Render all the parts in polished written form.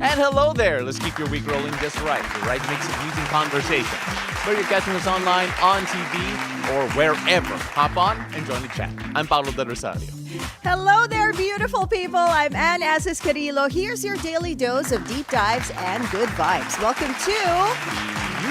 And hello there. Let's keep your week rolling just right. The right mix of news and conversation. Whether you're catching us online, on TV, or wherever, hop on and join the chat. I'm Paolo de Rosario. Hello there, beautiful people. I'm Asis-Carilo. Here's your daily dose of deep dives and good vibes. Welcome to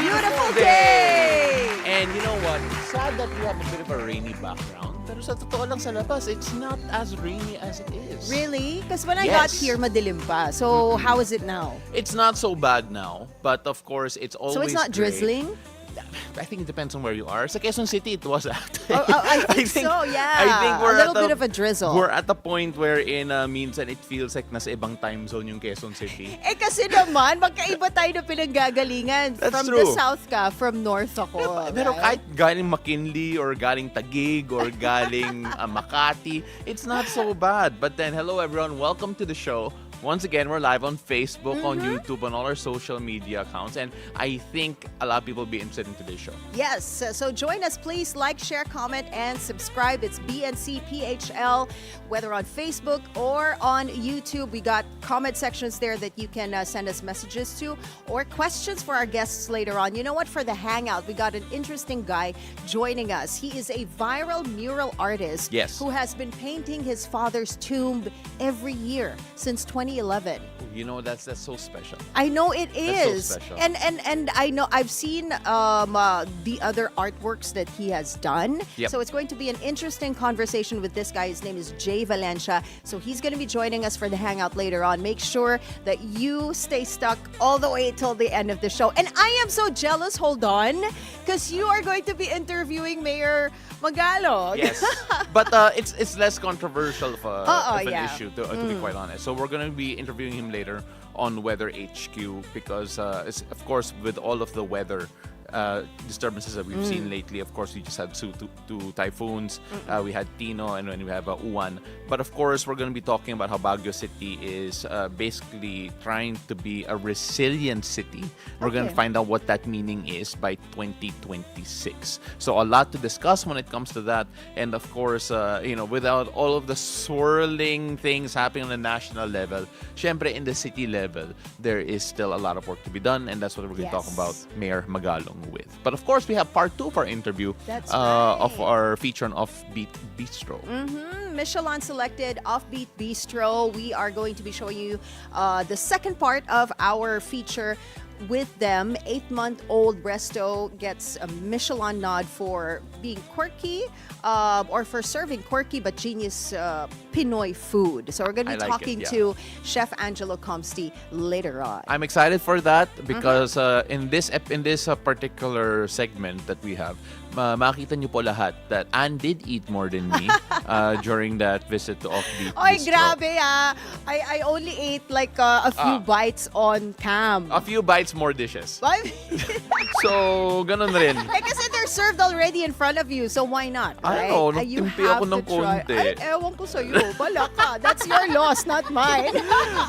Beautiful Day! And you know what? It's sad that we have a bit of a rainy background. Pero sa totoo lang sa labas, it's not as rainy as it is. Really? Because when I got here, madilim pa. So how is it now? It's not so bad now. But of course, it's always So it's not gray. drizzling? I think it depends on where you are. Sa Quezon City, it was actually. I think so, yeah. I think we're a little bit of a drizzle. We're at the point wherein minsan it feels like nasa ibang time zone yung Quezon City. Kasi naman, magkaiba tayo na pinanggagalingan. That's from true. the south ka, from north ako. Pero right? kahit galing McKinley or galing Taguig or galing Makati, it's not so bad. But then, hello everyone, welcome to the show. Once again, we're live on Facebook, on YouTube, on all our social media accounts. And I think a lot of people will be interested in today's show. Yes, so join us. Please like, share, comment, and subscribe. It's BNCPHL, whether on Facebook or on YouTube. We got comment sections there that you can send us messages to or questions for our guests later on. You know what? For the hangout, we got an interesting guy joining us. He is a viral mural artist who has been painting his father's tomb every year since 2011. You know, that's so special. I know it is. That's so special. And I know I've seen the other artworks that he has done. Yep. So it's going to be an interesting conversation with this guy. His name is Jae Valencia. So he's going to be joining us for the hangout later on. Make sure that you stay stuck all the way till the end of the show. And I am so jealous. Hold on, because you are going to be interviewing Mayor Magalog. Yes, but it's less controversial of an issue, to be quite honest. So we're going to be interviewing him later on Weather HQ because, of course, with all of the weather disturbances that we've seen lately, of course, we just had two typhoons. We had Tino and then we have Uwan. But of course, we're going to be talking about how Baguio City is basically trying to be a resilient city. We're going to find out what that meaning is by 2026. So a lot to discuss when it comes to that. And of course, without all of the swirling things happening on the national level, syempre in the city level, there is still a lot of work to be done. And that's what we're going to talk about Mayor Magalong with. But of course, we have part 2 of our interview of our feature on Offbeat Bistro. Michelin-selected Offbeat Bistro. We are going to be showing you the second part of our feature with them. 8-month-old Resto gets a Michelin nod for being quirky or for serving quirky but genius Pinoy food. So we're going to be talking to Chef Angelo Comsti later on. I'm excited for that because in this particular segment that we have, makita niyo po lahat that Anne did eat more than me during that visit to Offbeat Oy, Bistro. grabe I only ate like a few bites on cam. A few bites, more dishes. So, ganun rin. Kasi they're served already in front of you, so why not? I Right? don't know, You nagtimpi have ako ng to try. konti. Ay, ewan ko sa'yo. Bala ka. That's your loss, not mine.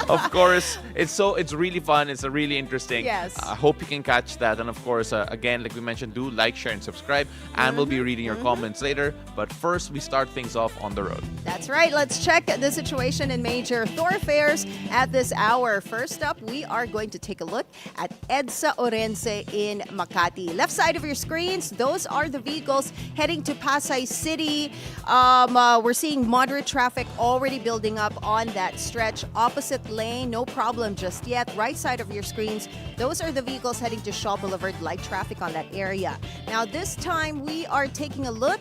Of course, it's really fun. It's really interesting. Yes. I hope you can catch that. And of course, again, like we mentioned, do like, share, and subscribe. And we'll be reading your comments later. But first, we start things off on the road. That's right. Let's check the situation in major thoroughfares at this hour. First up, we are going to take a look at EDSA Orense in Makati. Left side of your screens, those are the vehicles heading to Pasay City. We're seeing moderate traffic already building up on that stretch. Opposite lane, no problem just yet. Right side of your screens, those are the vehicles heading to Shaw Boulevard. Light traffic on that area. Now, this time we are taking a look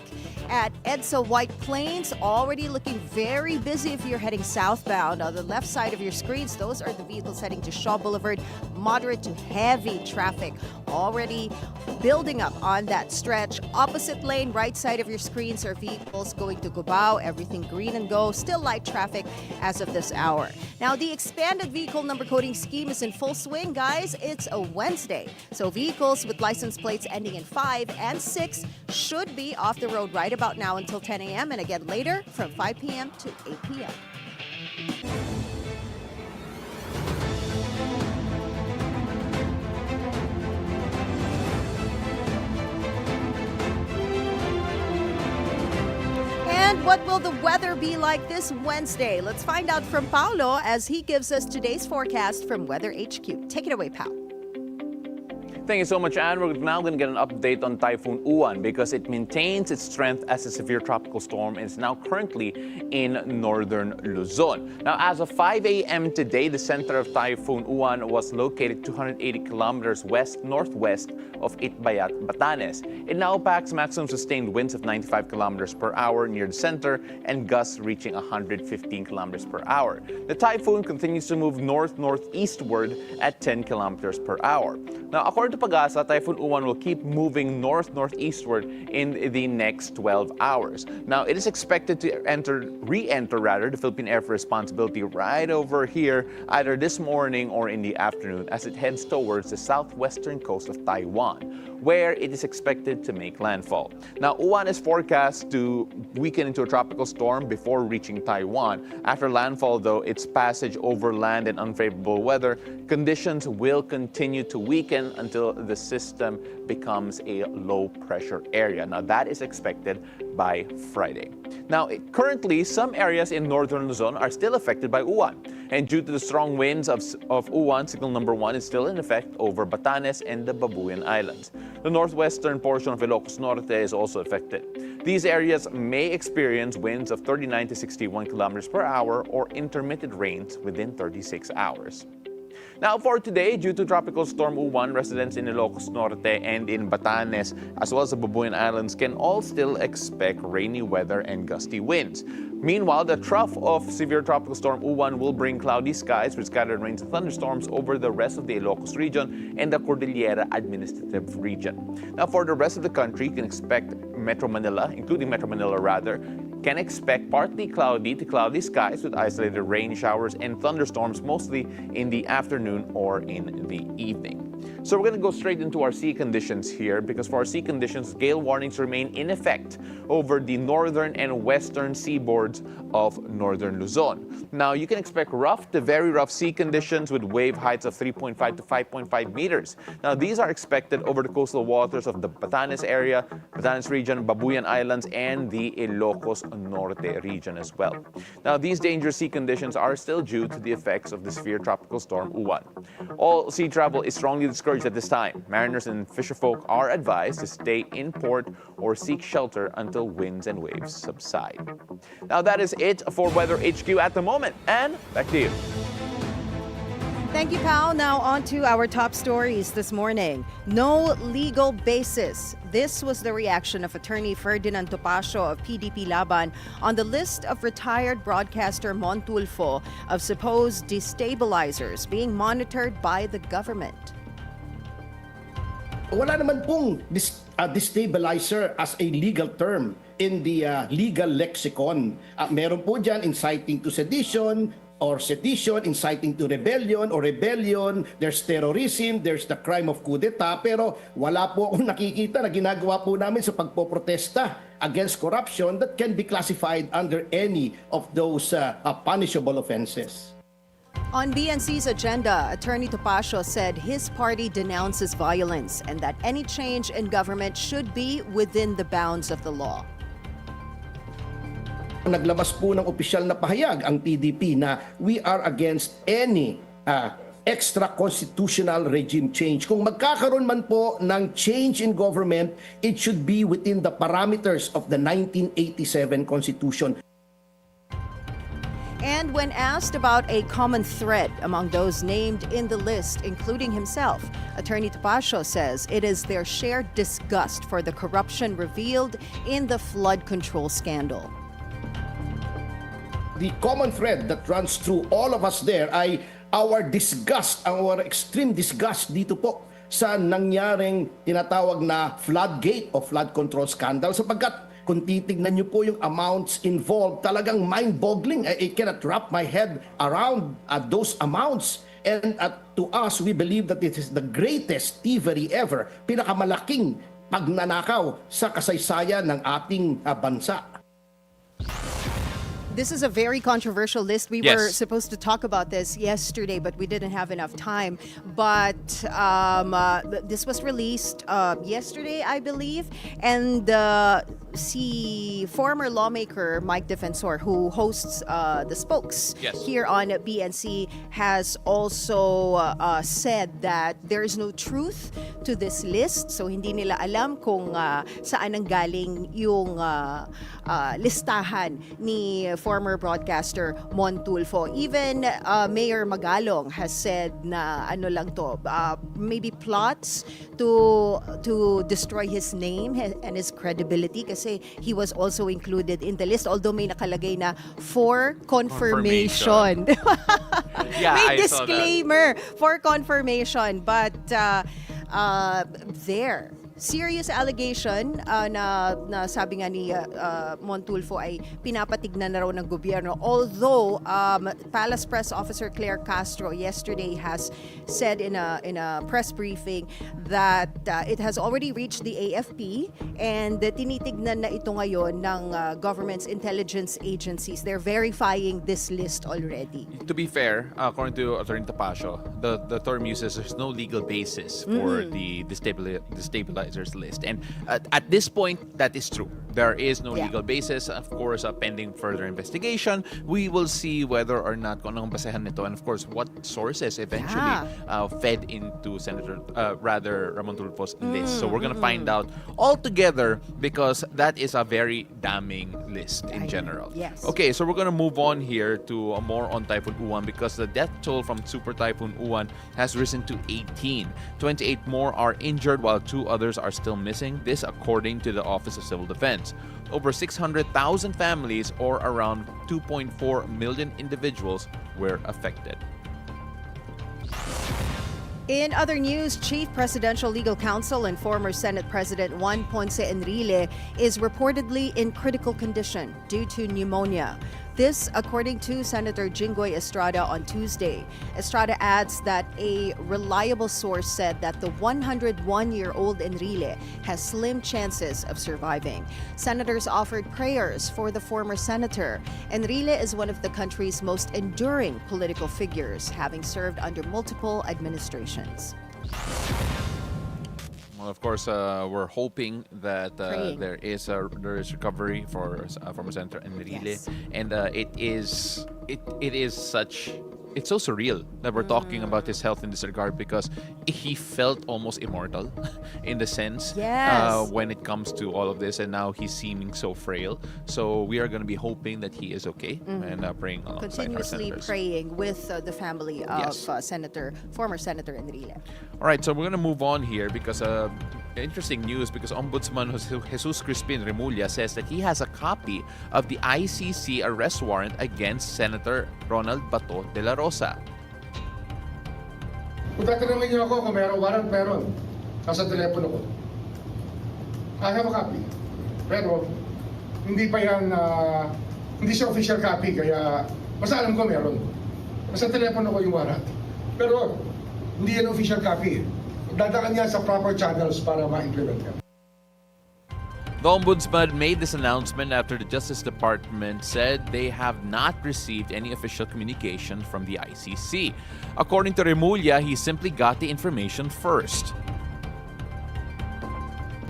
at EDSA White Plains, already looking very busy if you're heading southbound. On the left side of your screens, those are the vehicles heading to Shaw Boulevard. Moderate to heavy traffic already building up on that stretch. Opposite lane, right side of your screens are vehicles going to Cubao, everything green and go. Still light traffic as of this hour. Now, the expanded vehicle number coding scheme is in full swing, guys. It's a Wednesday. So vehicles with license plates ending in 5 and 6 should be off the road right about now until 10 a.m. and again later from 5 p.m. to 8 p.m. And what will the weather be like this Wednesday? Let's find out from Paolo as he gives us today's forecast from Weather HQ. Take it away, Paolo. Thank you so much, Anne. We're now going to get an update on Typhoon Uwan because it maintains its strength as a severe tropical storm and is now currently in northern Luzon. Now, as of 5 a.m. today, the center of Typhoon Uwan was located 280 kilometers west-northwest of Itbayat, Batanes. It now packs maximum sustained winds of 95 kilometers per hour near the center and gusts reaching 115 kilometers per hour. The typhoon continues to move north-northeastward at 10 kilometers per hour. Now, according to Pag-asa, Typhoon Uwan will keep moving north-northeastward in the next 12 hours. Now, it is expected to re-enter the Philippine Air for Responsibility right over here, either this morning or in the afternoon as it heads towards the southwestern coast of Taiwan, where it is expected to make landfall. Now, Uwan is forecast to weaken into a tropical storm before reaching Taiwan. After landfall, though, its passage over land and unfavorable weather conditions will continue to weaken until the system becomes a low-pressure area. Now, that is expected by Friday. Now, currently, some areas in northern Luzon are still affected by Uwan. And due to the strong winds of Uwan, signal number 1 is still in effect over Batanes and the Babuyan Islands. The northwestern portion of Ilocos Norte is also affected. These areas may experience winds of 39 to 61 kilometers per hour or intermittent rains within 36 hours. Now, for today, due to Tropical Storm Uwan, residents in Ilocos Norte and in Batanes, as well as the Babuyan Islands, can all still expect rainy weather and gusty winds. Meanwhile, the trough of severe Tropical Storm Uwan will bring cloudy skies with scattered rains and thunderstorms over the rest of the Ilocos region and the Cordillera Administrative Region. Now, for the rest of the country, you can expect Metro Manila, including Metro Manila rather, can expect partly cloudy to cloudy skies with isolated rain showers and thunderstorms mostly in the afternoon or in the evening. So we're going to go straight into our sea conditions here because for our sea conditions, gale warnings remain in effect over the northern and western seaboards of northern Luzon. Now, you can expect rough to very rough sea conditions with wave heights of 3.5 to 5.5 meters. Now, these are expected over the coastal waters of the Batanes area, Batanes region, Babuyan Islands, and the Ilocos Norte region as well. Now, these dangerous sea conditions are still due to the effects of the severe tropical storm Uwan. All sea travel is strongly discouraged at this time. Mariners and fisherfolk are advised to stay in port or seek shelter until winds and waves subside. Now, that is it for Weather HQ at the moment. And back to you. Thank you, Pao. Now on to our top stories this morning. No legal basis. This was the reaction of attorney Ferdinand Topacio of PDP Laban on the list of retired broadcaster Montulfo of supposed destabilizers being monitored by the government. Wala naman pong destabilizer as a legal term in the legal lexicon. Meron po dyan inciting to sedition, or sedition, inciting to rebellion, or rebellion, there's terrorism, there's the crime of coup d'etat, pero wala po akong nakikita na ginagawa po namin sa pagpoprotesta against corruption that can be classified under any of those punishable offenses. On BNC's agenda, Attorney Topacio said his party denounces violence and that any change in government should be within the bounds of the law. Naglabas po ng opisyal na pahayag ang PDP na we are against any extra-constitutional regime change. Kung magkakaroon man po ng change in government, it should be within the parameters of the 1987 Constitution. And when asked about a common thread among those named in the list, including himself, Attorney Topacio says it is their shared disgust for the corruption revealed in the flood control scandal. The common thread that runs through all of us there ay our disgust, our extreme disgust dito po sa nangyaring tinatawag na floodgate o flood control scandal sapagkat kung titignan niyo po yung amounts involved, talagang mind-boggling. I cannot wrap my head around those amounts. And to us, we believe that it is the greatest thievery ever, pinakamalaking pagnanakaw sa kasaysayan ng ating bansa. This is a very controversial list. We Yes. were supposed to talk about this yesterday, but we didn't have enough time. But this was released yesterday, I believe. And si former lawmaker Mike Defensor, who hosts The Spokes Yes. here on BNC, has also said that there is no truth to this list. So hindi nila alam kung saan ang galing yung listahan ni former broadcaster Mon Tulfo. Even Mayor Magalong has said na ano lang to, maybe plots to destroy his name and his credibility kasi he was also included in the list, although may nakalagay na for confirmation. Yeah, May I saw that. disclaimer for confirmation, but there serious allegation na sabi nga ni Montulfo ay pinapatignan na raw ng gobyerno. Although Palace Press Officer Claire Castro yesterday has said in a press briefing that it has already reached the AFP and tinitignan na ito ngayon ng government's intelligence agencies. They're verifying this list already. To be fair, according to Attorney Tapasio, the term uses there's no legal basis for the destabilizers list. And at this point, that is true. There is no legal basis. Of course, pending further investigation, we will see whether or not kung anong basehan nito and of course what sources eventually fed into Ramon Tulfo's list. So we're gonna find out all together because that is a very damning list in general. Yes. Okay, so we're gonna move on here to more on Typhoon Uwan because the death toll from Super Typhoon Uwan has risen to 18. 28 more are injured while 2 others are still missing. This according to the Office of Civil Defense. Over 600,000 families or around 2.4 million individuals were affected. In other news, Chief Presidential Legal Counsel and former Senate President Juan Ponce Enrile is reportedly in critical condition due to pneumonia. This, according to Senator Jinggoy Estrada on Tuesday. Estrada adds that a reliable source said that the 101-year-old Enrile has slim chances of surviving. Senators offered prayers for the former senator. Enrile is one of the country's most enduring political figures, having served under multiple administrations. Well, of course, we're hoping that there is recovery for former Senator Enrile, Yes. and it's so surreal that we're talking about his health in this regard because he felt almost immortal in the sense when it comes to all of this, and now he's seeming so frail. So we are going to be hoping that he is okay and praying alongside our Continuously senators. praying with the family of Yes. former Senator Enrile. All right, so we're going to move on here because interesting news because Ombudsman Jesus Crispin Remulla says that he has a copy of the ICC arrest warrant against Senator Ronald Bato de la Rosa. Kung tatanungin niyo ako kung meron. Nasa telepono ko. I have a copy. Pero, hindi pa yan, hindi siya official copy, kaya basta alam ko meron. Nasa telepono ko yung warrant. Pero, hindi yan official copy. Dadaan niya sa proper channels para ma-implement yan. The Ombudsman made this announcement after the Justice Department said they have not received any official communication from the ICC. According to Remulla, he simply got the information first.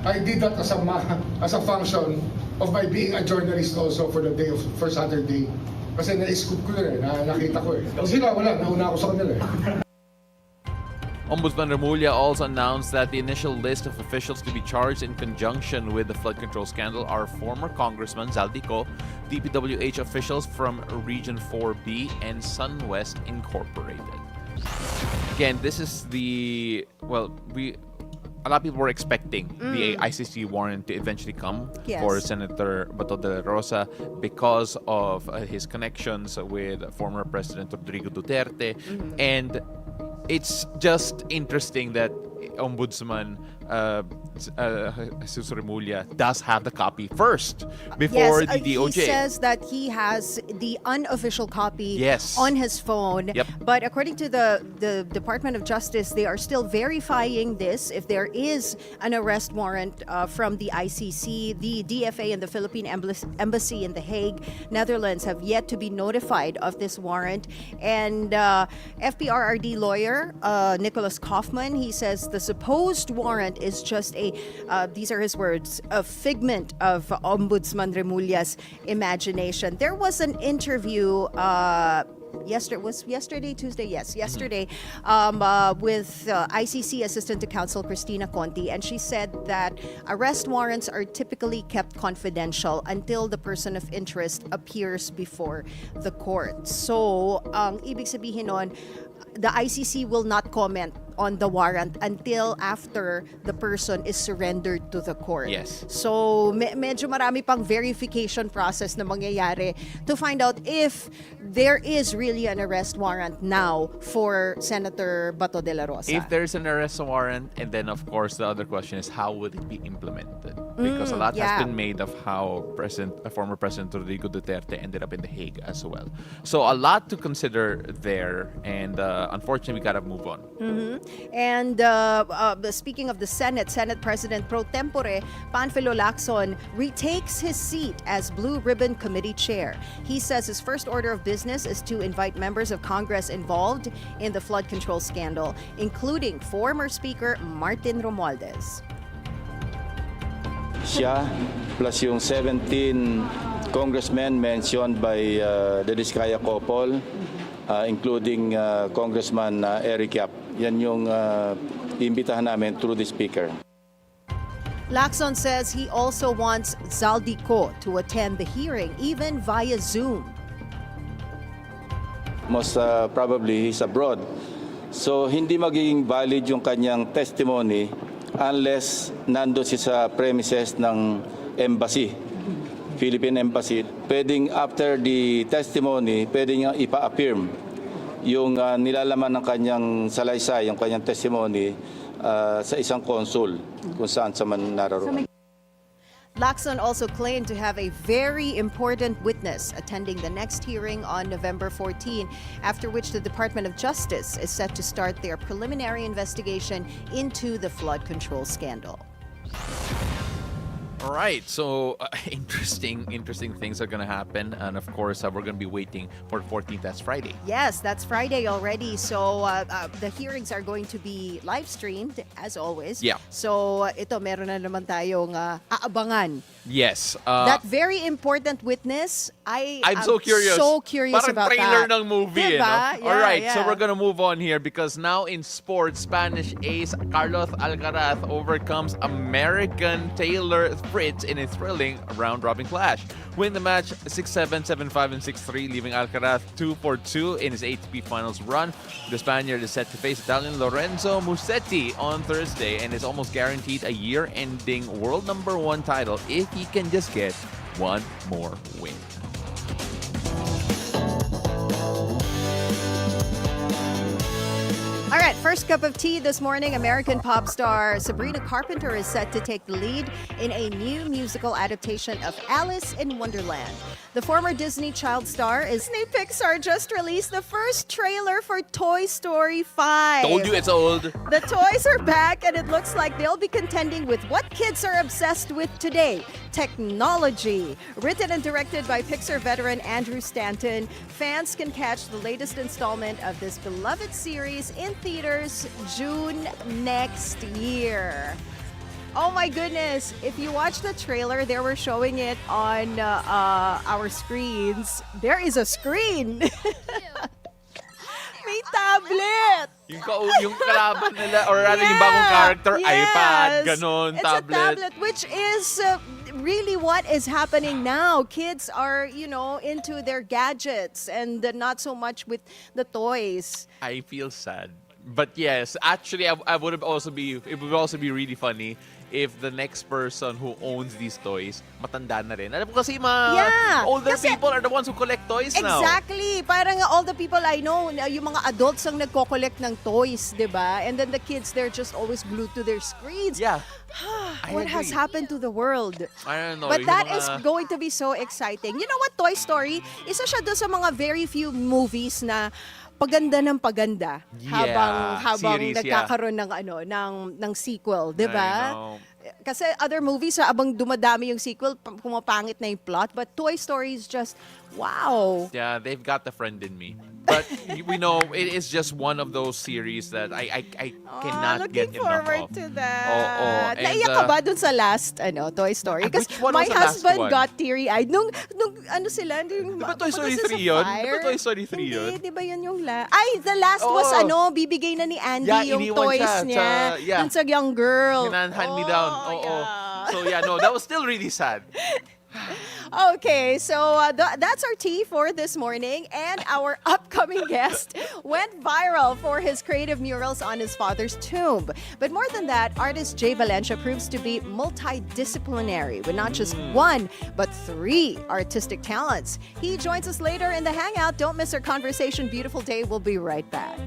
I did that as a function of my being a journalist also for Saturday. Kasi na-scoop ko yun nakita ko Kasi sila, wala, nauna ako sa kanila Ombudsman Remulla also announced that the initial list of officials to be charged in conjunction with the flood control scandal are former Congressman Zaldico, DPWH officials from Region 4B, and SunWest Incorporated. Again, this is a lot of people were expecting the ICC warrant to eventually come for Senator Bato de la Rosa because of his connections with former President Rodrigo Duterte. And it's just interesting that Ombudsman Jesus Remulla does have the copy first before Yes, the DOJ. he says that he has the unofficial copy Yes. on his phone. Yep. But according to the Department of Justice, they are still verifying this. If there is an arrest warrant from the ICC, the DFA and the Philippine Embassy in The Hague, Netherlands, have yet to be notified of this warrant. And FPRRD lawyer Nicholas Kaufman, he says the supposed warrant is just these are his words, a figment of Ombudsman Remulla's imagination. There was an interview yesterday, Tuesday, yes, yesterday, with ICC Assistant to Counsel Cristina Conti, and she said that arrest warrants are typically kept confidential until the person of interest appears before the court. So, ibig sabihin nun, the ICC will not comment on the warrant until after the person is surrendered to the court. Yes. So, medyo marami pang verification process na mangyayari to find out if there is really an arrest warrant now for Senator Bato de la Rosa. If there's an arrest warrant, and then of course the other question is how would it be implemented? Because a lot yeah. has been made of how former President Rodrigo Duterte ended up in The Hague as well. So a lot to consider there, and unfortunately we gotta move on. And speaking of the Senate President pro tempore Panfilo Lacson retakes his seat as Blue Ribbon Committee Chair. He says his first order of business is to invite members of Congress involved in the flood control scandal, including former Speaker Martin Romualdez. Siya plus yung 17 congressmen mentioned by the Diskaya couple, including Congressman Eric Yap. Yan yung imbitahan namin through the speaker. Lacson says he also wants Zaldico to attend the hearing, even via Zoom. Most probably he's abroad. So hindi magiging valid yung kanyang testimony unless nando siya sa premises ng embassy, Philippine Embassy. Pwedeng after the testimony, pwedeng ipa-affirm yung nilalaman ng kanyang salaysay, yung kanyang testimony sa isang consul kung saan sa man nararoon. Lacson also claimed to have a very important witness attending the next hearing on November 14, after which the Department of Justice is set to start their preliminary investigation into the flood control scandal. All right, so interesting things are gonna happen, and of course we're gonna be waiting for 14th. That's Friday. Yes, that's Friday already. So the hearings are going to be live streamed as always. Yeah. So ito meron na naman tayong aabangan. Yes. That very important witness, I'm so curious. Parang about trailer that. ng movie, Diba? no? Yeah, All right, yeah. so we're gonna move on here because now in sports, Spanish ace Carlos Alcaraz overcomes American Taylor Fritz in a thrilling round-robin clash. Win the match 6-7, 7-5, and 6-3, leaving Alcaraz 2-4-2 in his ATP Finals run. The Spaniard is set to face Italian Lorenzo Musetti on Thursday and is almost guaranteed a year-ending world #1 title if he can just get one more win. All right, first cup of tea this morning. American pop star Sabrina Carpenter is set to take the lead in a new musical adaptation of Alice in Wonderland. The former Disney child star Disney Pixar just released the first trailer for Toy Story 5. Told you it's old. The toys are back, and it looks like they'll be contending with what kids are obsessed with today: technology. Written and directed by Pixar veteran Andrew Stanton, fans can catch the latest installment of this beloved series in theaters June next year. Oh my goodness! If you watch the trailer, they were showing it on our screens. There is a screen. May tablet. Yung kalaban nila, or rather yung bagong character, iPad, ganon, it's tablet. a tablet, which is really what is happening now. Kids are, into their gadgets and not so much with the toys. I feel sad But yes, actually, I would have also be. It would also be really funny if the next person who owns these toys matanda na rin. Alam ko kasi mga Yeah, older kasi- people are the ones who collect toys now. Exactly. Parang all the people I know, yung mga adults ang nagko-collect ng toys, di ba? And then the kids, they're just always glued to their screens. Yeah. I What has agree. happened to the world? I don't know. But yung that mga- is going to be so exciting. You know what, Toy Story, isa siya doon sa mga very few movies na paganda ng paganda Yeah, habang series, nagkakaroon ng ng sequel, 'di I ba? know. Kasi other movies abang dumadami yung sequel, pumapangit na yung plot, but Toy Story is just wow. Yeah, they've got the friend in me. But we know it is just one of those series that I cannot looking get enough forward of. to that. Oo, and, Naiyak ka ba dun sa last Toy Story? Because which one my was the last husband one? got teary-eyed nung ano sila, yung Di ba Toy Story pumunta sila sa 3 yun? Di fire. ba Toy Story 3 yun? Hindi, di ba yun yung Ay, the last was Oo. bibigay na ni Andy Yeah, yung iniwan toys siya niya yeah. dun sa young girl. Hand me down. Oo. yeah. So yeah, no, that was still really sad. Okay, so that's our tea for this morning. And our upcoming guest went viral for his creative murals on his father's tomb. But more than that, artist Jae Valencia proves to be multidisciplinary with not just one, but 3 artistic talents. He joins us later in the Hangout. Don't miss our conversation. Beautiful day. We'll be right back.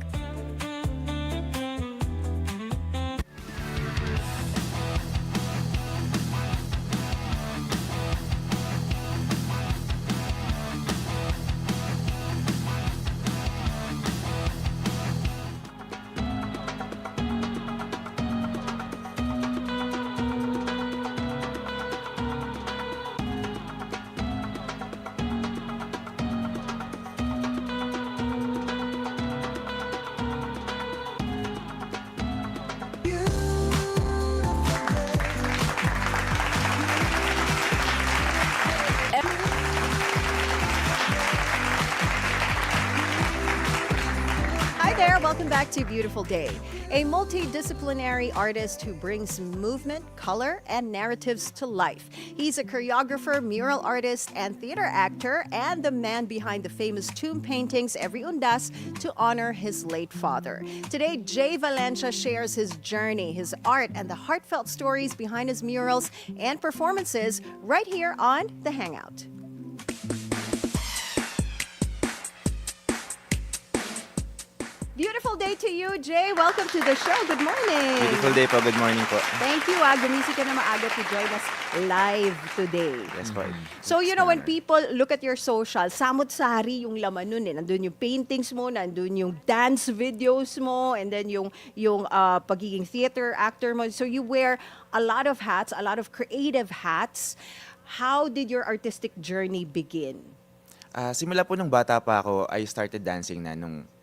Hi there, welcome back to Beautiful Day. A multidisciplinary artist who brings movement, color, and narratives to life. He's a choreographer, mural artist, and theater actor, and the man behind the famous tomb paintings Every Undas to honor his late father. Today, Jae Valencia shares his journey, his art, and the heartfelt stories behind his murals and performances right here on The Hangout. Beautiful day to you, Jay. Welcome to the show. Good morning. Beautiful day po. Good morning po. Thank you. Gumising ka na maaga to join us live today. Yes po. So, you know, when people look at your social, samot-sari yung laman nun eh. Nandun yung paintings mo, nandun yung dance videos mo, and then yung pagiging theater actor mo. So, you wear a lot of hats, a lot of creative hats. How did your artistic journey begin? Simula po nung bata pa ako, I started dancing na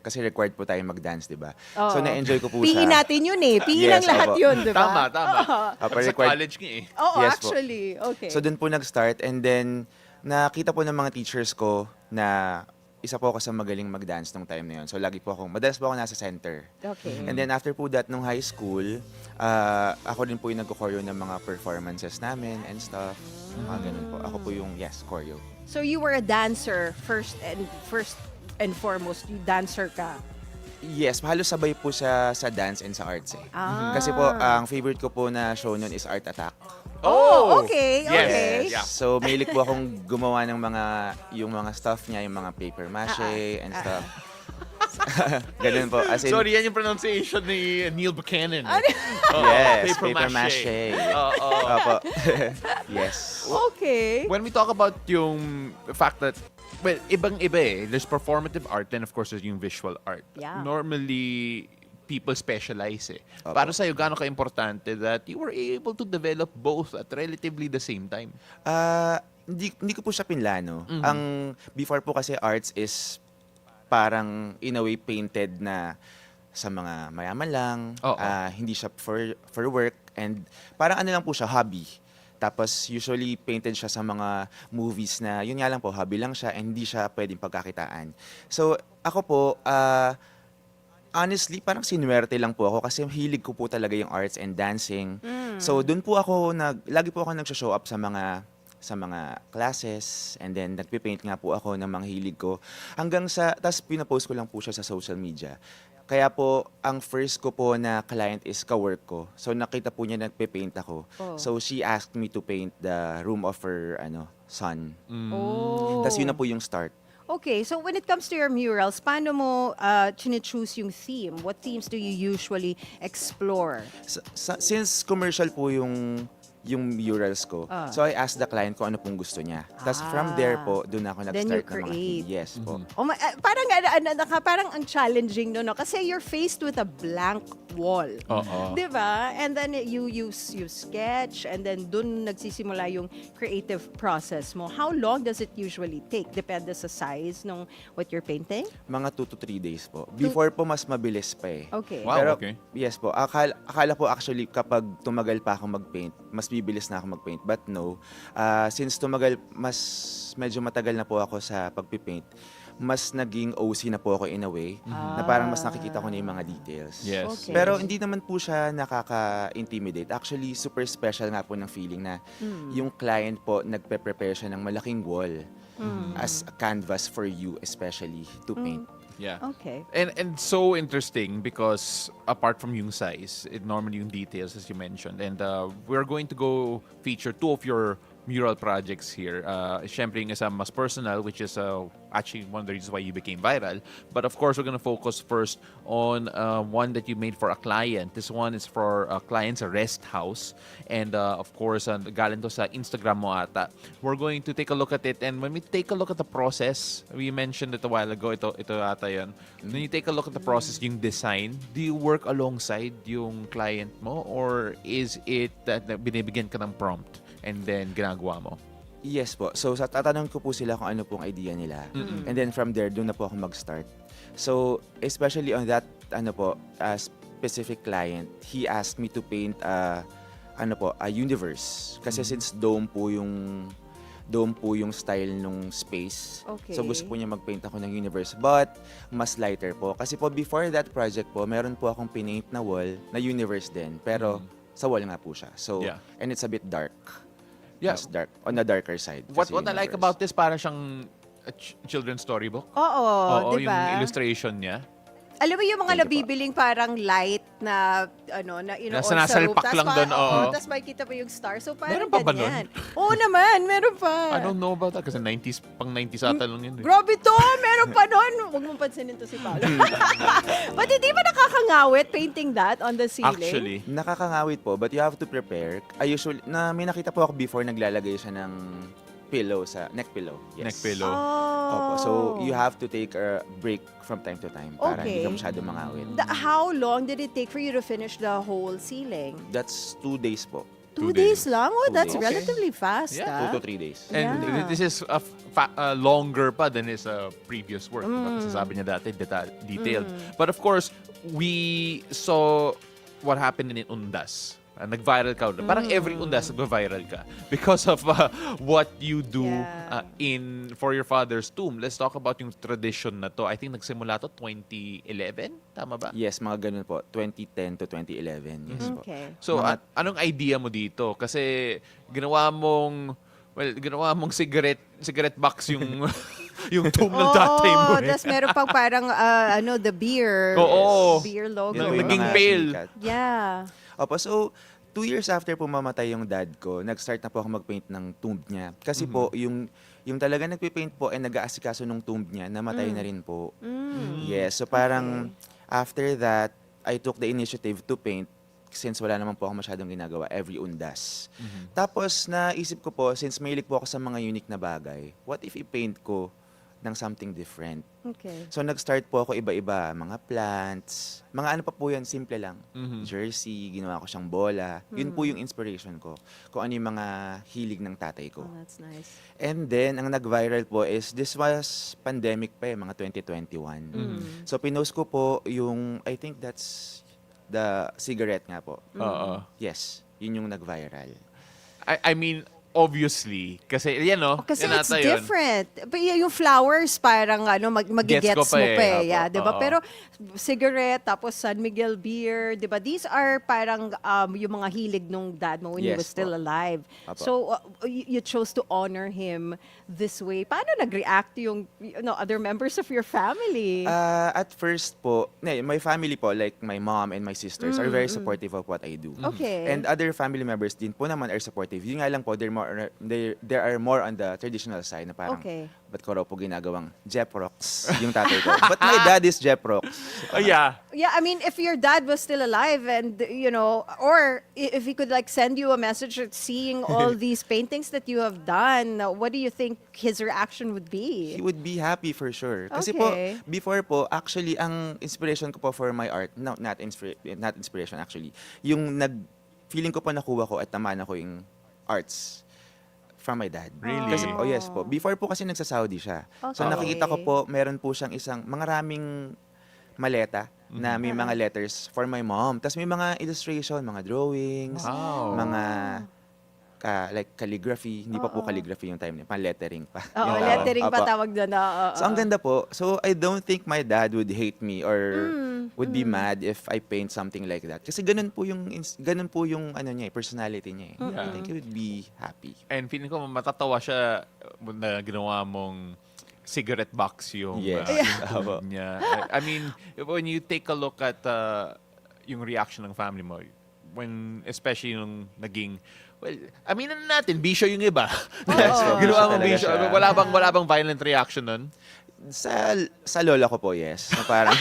kasi required po tayo mag-dance, di ba? So, Oo. na-enjoy ko po PE siya. natin yun eh. PE Yes, ng lahat opo. yun, di ba? Tama. Sa required- college nga eh. Oo, Yes po. actually. Okay. So, doon po nag-start. And then, nakita po ng mga teachers ko na isa po ako sa magaling mag-dance nung time na yun. So, madalas po ako nasa center. Okay. And then, after po that, nung high school, ako din po yung nag-choreo ng mga performances namin and stuff. Mga ganun po. Ako po yung, choreo. So you were a dancer first and foremost, you dancer ka. Yes, halos sabay po sa dance and sa arts eh. Kasi po, ang favorite ko po na show nun is Art Attack. Oh, okay, Yes. okay. Yeah. So, mahilig po akong gumawa ng yung mga stuff niya, yung mga paper mache and stuff. Ganun po. As in, Sorry, yan yung pronunciation ni Neil Buchanan. yes, paper mache. Opo. Yes. Okay. When we talk about yung fact that, well, ibang-iba eh. There's performative art, then of course there's yung visual art. Yeah. Normally, people specialize eh. Opo. Para sa'yo, gaano ka-importante that you were able to develop both at relatively the same time? Hindi ko po siya pinlano. Ang before po kasi arts is parang in a way painted na sa mga mayaman lang. Oo. Hindi siya for work and parang ano lang po siya, hobby. Tapos usually painted siya sa mga movies na yun nga lang po, hobby lang siya and hindi siya pwedeng pagkakitaan. So ako po, honestly, parang sinuwerte lang po ako kasi hilig ko po talaga yung arts and dancing. So doon po ako, lagi po ako nag-show up sa mga classes and then nagpipaint nga po ako ng mga hilig ko. Tapos pinapost ko lang po siya sa social media. Kaya po, ang first ko po na client is ka-work ko. So nakita po niya nagpe-paint ako. Oh. So she asked me to paint the room of her son. Oh. Tapos yun na po yung start. Okay, so when it comes to your murals, paano mo chine-choose yung theme? What themes do you usually explore? Since commercial po yung murals ko, so I asked the client kung ano pong gusto niya. Tapos from there po, doon ako Then you nag-start ng mga create. Yes po. Oh, parang ang challenging no, kasi you're faced with a blank wall. Oo. 'Di ba? And then you sketch and then dun nagsisimula yung creative process mo. How long does it usually take? Depende sa size ng what you're painting? Mga 2 to 3 days po. Before po, mas mabilis pa eh. Okay. Wow, Pero, okay. yes po. Akala po actually kapag tumagal pa ako mag-paint, mas bibilis na ako mag-paint. But no, since medyo matagal na po ako sa pagpipaint, mas naging OC na po ako in a way, na parang mas nakikita ko na yung mga details. Yes. Okay. Pero hindi naman po siya nakaka-intimidate. Actually, super special nga po ng feeling na yung client po nagpe-prepare siya ng malaking wall as a canvas for you especially to paint. Yeah. Okay. And so interesting because apart from yung size, it normally yung details as you mentioned. And we're going to go feature 2 of your mural projects here. Siyempre yung isa mas personal, which is actually one of the reasons why you became viral. But of course, we're gonna focus first on one that you made for a client. This one is for a client's rest house. And of course, galing to sa Instagram mo ata. We're going to take a look at it. And when we take a look at the process, we mentioned it a while ago, ito ata yun. When you take a look at the process, yung design, do you work alongside yung client mo? Or is it that binibigyan ka ng prompt and then ginagawa mo? Yes po. So, tatanong ko po sila kung ano pong idea nila. And then from there, doon na po ako mag-start. So, especially on that, specific client, he asked me to paint a universe. Kasi since dome po yung style nung space. Okay. So, gusto po niya mag-paint ako ng universe. But, mas lighter po. Kasi po, before that project po, meron po akong pinaint na wall na universe din. Pero, sa wall nga po siya. So, Yeah. and it's a bit dark. Yeah. Mas dark. On the darker side. What kasi I like universe. about this, parang siyang a children's storybook. Oo, di yung ba? illustration niya. Alam mo yung mga Thank you po. nabibiling parang light na na Na sinasalpak lang doon, oo. Tapos makikita mo yung star. So parang Meron pa ba ganyan. Oo naman, meron pa. I don't know about that kasi 90s, pang 90s ata lang yun. Grabe to! Meron pa nun! Huwag mong pansinin to si Paolo. But hindi ba nakakangawit painting that on the ceiling? Actually. Nakakangawit po, but you have to prepare. May nakita po ako before naglalagay siya ng pillow sa neck pillow. Yes. Neck pillow. Opo. So you have to take a break from time to time para hindi ka masyado mangawit. How long did it take for you to finish the whole ceiling? That's 2 days po. 2 days lang? Oh, 2 that's days. relatively fast. Yeah. 2 to 3 days. And Yeah. this is longer pa than his previous work. Kasi sabi niya dati, detailed. But of course, we saw what happened in Undas. Nag-viral ka. Parang every Undas nag-viral ka because of what you do for your father's tomb. Let's talk about yung tradition na to. I think nagsimula to 2011, tama ba? Yes, mga ganun po. 2010 to 2011. Yes po. Okay. So, anong idea mo dito? Kasi ginawa mong cigarette box yung yung tomb ng tatay mo. Tapos meron pang parang the beer. Oo. Beer logo. Yun po yung Naging mga pale. sikat. Yeah. Opo, so 2 years after po mamatay yung dad ko, nag-start na po ako mag-paint ng tomb niya. Kasi po, yung talaga nagpipaint po ay nag-aasikaso ng tomb niya, namatay na rin po. Yes, so parang after that, I took the initiative to paint since wala naman po ako masyadong ginagawa every Undas. Tapos naisip ko po, since mahilig po ako sa mga unique na bagay, what if i-paint ko ng something different? Okay. So nag-start po ako iba-iba, mga plants, mga ano pa po yan, simple lang. Jersey, ginawa ko siyang bola. Yun po yung inspiration ko, kung ano yung mga hilig ng tatay ko. Oh, that's nice. And then, ang nag-viral po is, this was pandemic pa mga 2021. So pinost ko po yung, I think that's the cigarette nga po. Oo. Yes, yun yung nag-viral. I mean, obviously. Kasi, yan no? Kasi yan it's ata yun. different. Yung flowers, parang magigets Gets ko mo pa eh. pa eh. Apo, Yeah, diba? oo. Pero cigarette, tapos San Miguel beer, diba? These are parang yung mga hilig nung dad mo when he Yes was still po. alive. Apo. So, you chose to honor him this way. Paano nag-react yung other members of your family? At first po, my family po, like my mom and my sisters, are very supportive of what I do. Okay. And other family members din po naman are supportive. Yun nga lang po, they are more on the traditional side na parang, Okay. ba't ko raw po ginagawang Jeprox yung tatay ko. But my dad is Jeprox. Oh, yeah. Yeah, I mean, if your dad was still alive and, or if he could like send you a message seeing all these paintings that you have done, what do you think his reaction would He be? would be happy for sure. Kasi Okay. po, before po, actually, ang inspiration ko po for my art, no, not inspiration actually, yung feeling ko po nakuha ko at naman ako yung arts from my dad. Really? Kasi, yes po. Before po kasi nagsa-Saudi siya. So Okay. nakikita ko po, meron po siyang maraming maleta na may mga letters for my mom. Tapos may mga illustration, mga drawings, Wow. mga like calligraphy. Hindi pa po calligraphy yung time niya. Pan-lettering pa. Oo, Yung lettering pa Apo. tawag doon. So ang ganda po. So I don't think my dad would hate me or would be mad if I paint something like that. Kasi ganun po yung personality niya. I think he would be happy. And feeling ko matatawa siya na ginawa mong cigarette box yung Yes. yung niya. I mean, when you take a look at yung reaction ng family mo, especially nung naging, well, aminin na natin, bisyo yung iba. Yes, po, Ginawa mong bisyo bisyo. talaga siya. Wala bang violent reaction nun? Sa lola ko po, yes. Na parang,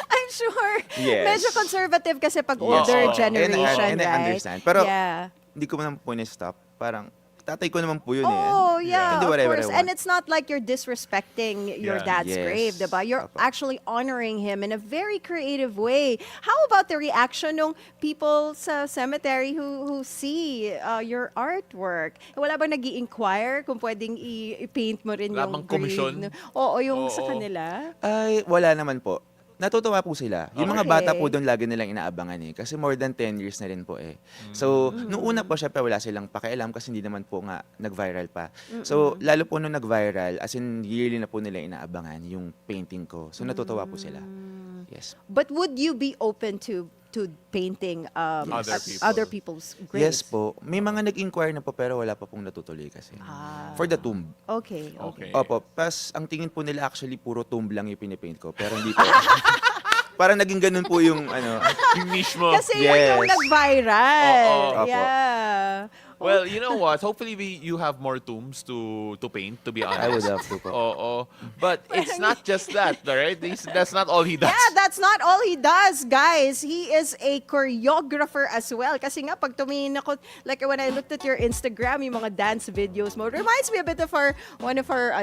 I'm sure. Yes. Medyo conservative kasi pag Yes. older Oo. generation, And I right? understand. Pero, yeah. hindi ko naman po stop. Parang, tatay ko naman po yun eh. Oh, yeah, Can do of whatever course. I want. And it's not like you're disrespecting your Yeah. dad's Yes. grave, diba? You're Apo. actually honoring him in a very creative way. How about the reaction ng people sa cemetery who see your artwork? Wala bang nag-i-inquire kung pwedeng i-paint mo rin Wala yung bang komisyon? grave? Oo, yung sa Oo. kanila. Ay, wala naman po. Natutuwa po sila. Yung mga Okay. bata po doon lagi nilang inaabangan eh. Kasi more than 10 years na rin po eh. So, nung una po syempre wala silang pakialam kasi hindi naman po nga nag-viral pa. So, lalo po nung nag-viral, as in yearly na po nila inaabangan yung painting ko. So, natutuwa po sila. Yes. But would you be open to painting other people's graves? Yes po. May mga nag-inquire na po pero wala pa pong natutuloy kasi. For the tomb. Okay. Okay. Opo. Pas ang tingin po nila actually puro tomb lang yung pinipaint ko. Pero hindi po. Parang naging ganun po yung Yung niche mo. Kasi yun yung Yes. nag-viral. Oo. Opo. Yeah. Well, you know what? Hopefully you have more tombs to paint, to be honest. I would love to po. Oo. But it's not just that, right? That's not all he does. Yeah, that's not all he does, guys. He is a choreographer as well. Kasi nga, pag tumingin ako, like when I looked at your Instagram, yung mga dance videos mo, reminds me a bit of one of our,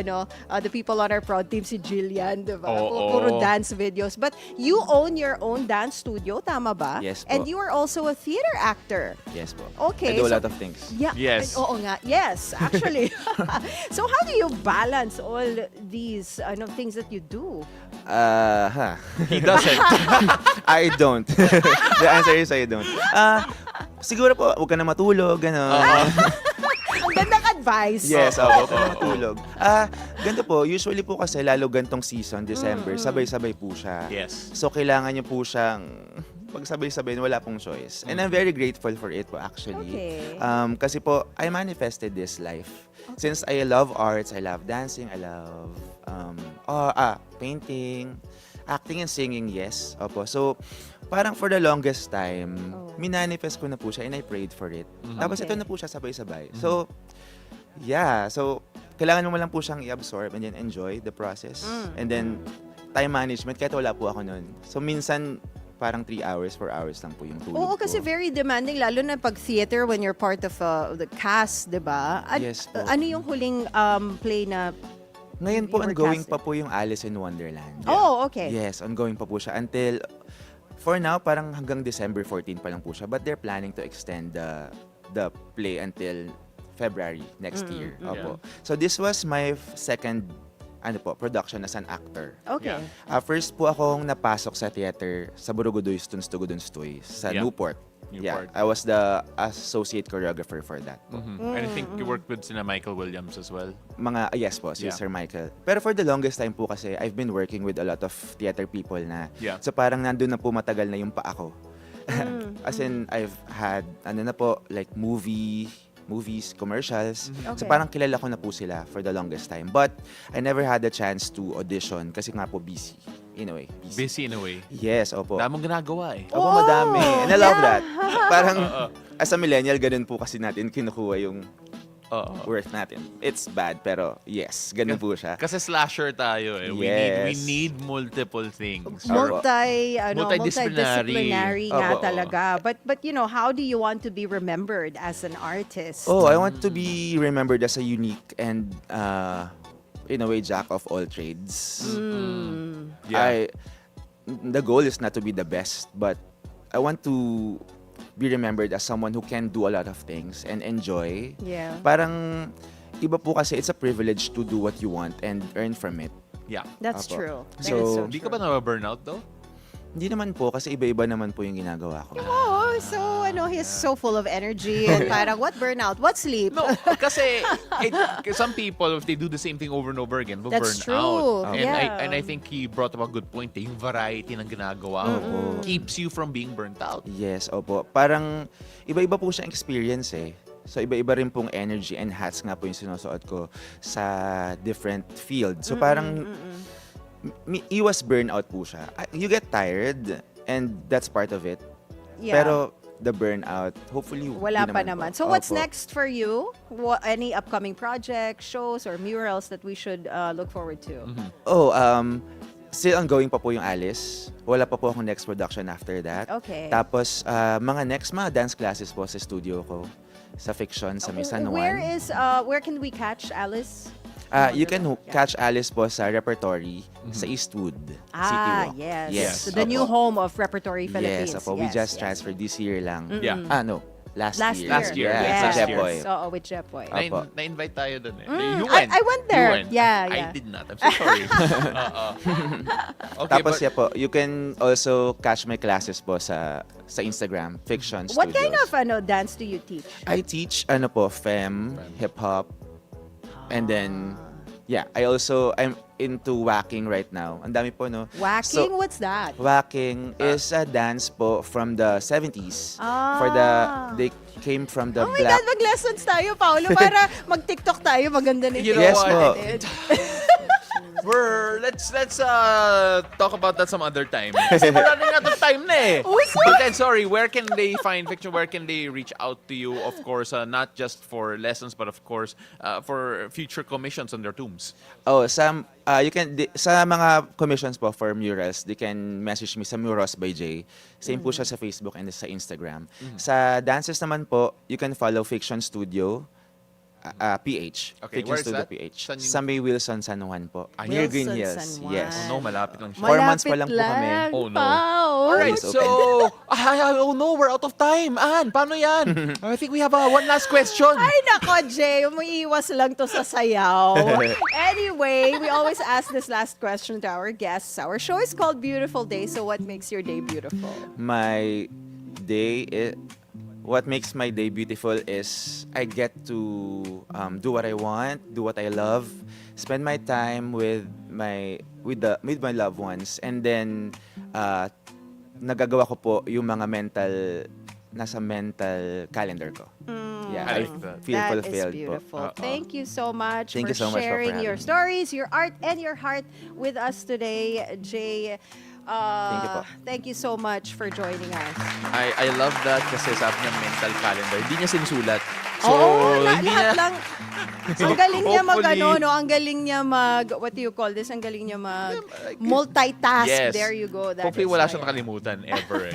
the people on our prod team, si Jillian, diba? Oo. Puro dance videos. But you own your own dance studio, tama ba? Yes po. And you are also a theater actor. Yes po. Okay, I do a so- lot of things. Yeah. Yes. Oo nga. Yes, actually. So how do you balance all these things that you do? He doesn't. I don't. The answer is I don't. Siguro po, huwag ka na matulog, gano'n. Ang gandang advice. Yes, huwag ka na matulog. Ganito po, usually po kasi lalo gantong season, December, sabay-sabay po siya. Yes. So, kailangan niyo po siyang pagsabay-sabay, wala pong choice. And I'm very grateful for it po, actually. Okay. Kasi po, I manifested this life. Since I love arts, I love dancing, I love painting, acting and singing, yes. Opo. So, parang for the longest time, minanifest ko na po siya and I prayed for it. Tapos Okay. ito na po siya sabay-sabay. So, yeah. So, kailangan mo lang po siyang i-absorb and then enjoy the process. And then, time management, kahit wala po ako nun. So, minsan, parang 3 hours, 4 hours lang po yung tulog Oo, ko. kasi very demanding, lalo na pag theater when you're part of the cast, di ba? Yes po. Ano yung huling play na... Ngayon po, you were ongoing casted? pa po yung Alice in Wonderland. Oh, okay. Yes, ongoing pa po siya. Until, for now, parang hanggang December 14 pa lang po siya. But they're planning to extend the play until February next year. Opo. So this was my second production as an actor. Okay. Yeah. First po akong napasok sa theater sa Buruguduy's Tunstugudunstoy sa Yeah. Newport. New Yeah, part. I was the associate choreographer for that po. And I think you worked with sina Michael Williams as well. Yes po, si Yeah. Sir Michael. Pero for the longest time po kasi, I've been working with a lot of theater people na. Yeah. So parang nandun na po matagal na yung pa ako. As in, I've had, like movies, commercials. So Okay. parang kilala ko na po sila for the longest time. But I never had the chance to audition kasi nga po busy. In a way. Busy in a way. Yes, opo. Daming ginagawa eh. Opo, madami. And I love that. Parang, as a millennial, ganun po kasi natin kinukuha yung worth natin. It's bad, pero yes, ganun po siya. Kasi slasher tayo eh. We Yes. need multiple things. Multidisciplinary nga Opo. talaga. But you know, how do you want to be remembered as an artist? Oh, I want to be remembered as a unique and, in a way, jack of all trades. Yeah. The goal is not to be the best, but I want to be remembered as someone who can do a lot of things and enjoy. Yeah. Parang iba po kasi it's a privilege to do what you want and earn from it. Yeah. That's Apo. true. That So, is so Hindi ka true. ba na-burnout though? Hindi naman po kasi iba-iba naman po yung ginagawa ko. Oh, so he's so full of energy and parang what burnout? What sleep? No, kasi some people, if they do the same thing over and over again, will That's burn true. out. Yeah. And I think he brought up a good point. Yung variety ng ginagawa mo keeps you from being burnt out. Yes, opo. Parang iba-iba po siyang experience eh. So iba-iba rin pong energy and hats nga po yung sinusuot ko sa different fields. So parang iwas burnout po siya. You get tired and that's part of it. Yeah. Pero the burnout, hopefully Wala di pa naman naman. po. So what's Opo. next for you? Any upcoming projects, shows, or murals that we should look forward to? Oh, still ongoing pa po yung Alice. Wala pa po akong next production after that. Okay. Tapos, mga dance classes po sa studio ko. Sa fiction, sa may San Juan. Where can we catch Alice? You can catch Alice po sa repertory sa Eastwood City Walk. Yes. So the opo. new home of Repertory Philippines. Yes, opo. We just transferred this year lang. Yeah. No. Last year. Last year. Yeah, Yes, sa last year. Jepoy. Oo, with Jepoy. Opo. Na-invite tayo dun eh. You went. I went there. You went. Yeah. I did not. I'm so sorry. Okay, Tapos but po, you can also catch my classes po sa Instagram, Fiction What Studios. kind of dance do you teach? I teach fem, hip hop, and then I'm into whacking right now. Ang dami po, no? Whacking? So, What's that? whacking is a dance po from the 70s. They came from the Oh my black. God, mag-lessons tayo, Paolo, para mag-TikTok tayo. Maganda nito. You know Yes what? po. Let's talk about that some other time. Kasi we're running out of time na eh. But then, sorry, where can they find fiction? Where can they reach out to you? Of course, not just for lessons, but of course, for future commissions on their tombs. Oh, sa mga commissions po for murals, they can message me sa Murals by Jae. Same po siya sa Facebook and sa Instagram. Sa dances naman po, you can follow Fiction Studio PH. Okay, Fiction where is Studio that? PH. Saan yung- Sa may Wilson, San Juan po. Ah, Near Wilson, Green Hills. San Juan. Yes. Oh no, malapit lang siya. 4 months pa lang po kami. Oh, no. Pao. Alright, It's so, oh no, we're out of time. Ann, paano yan? I think we have one last question. Ay, nako, Jay. Umiiwas lang to sa sayaw. Anyway, we always ask this last question to our guests. Our show is called Beautiful Day. So what makes your day beautiful? What makes my day beautiful is I get to do what I want, do what I love, spend my time with my loved ones, and then nagagawa ko po yung mga nasa mental calendar ko. Yeah, I I like that. feel That fulfilled is beautiful. po. Thank you so much Thank for you so much for sharing having your me. stories, your art, and your heart with us today, Jay. Thank you po. Thank you so much for joining us. I love that kasi sabi niya mental calendar. Hindi niya sinusulat. So, hindi lahat niya... lang. Ang galing niya Hopefully- ang galing niya what do you call this? Ang galing niya multitask. Yes. There you go. That Hopefully is wala why. siyang nakalimutan ever.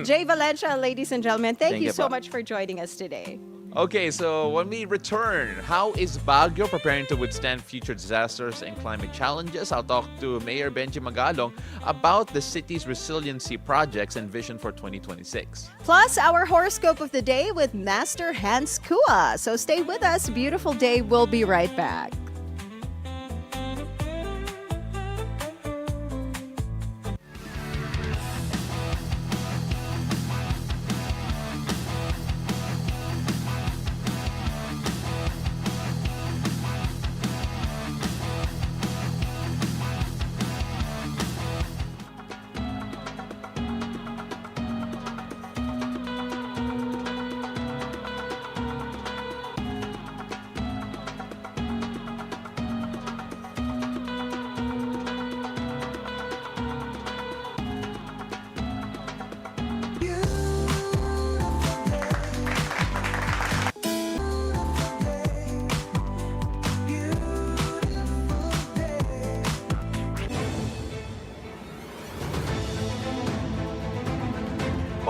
Jae Valencia, ladies and gentlemen, thank Thank you you so po. much for joining us today. Okay, so when we return, how is Baguio preparing to withstand future disasters and climate challenges? I'll talk to Mayor Benji Magalong about the city's resiliency projects and vision for 2026. Plus, our horoscope of the day with Master Hans Kua. So stay with us. Beautiful day. We'll be right back.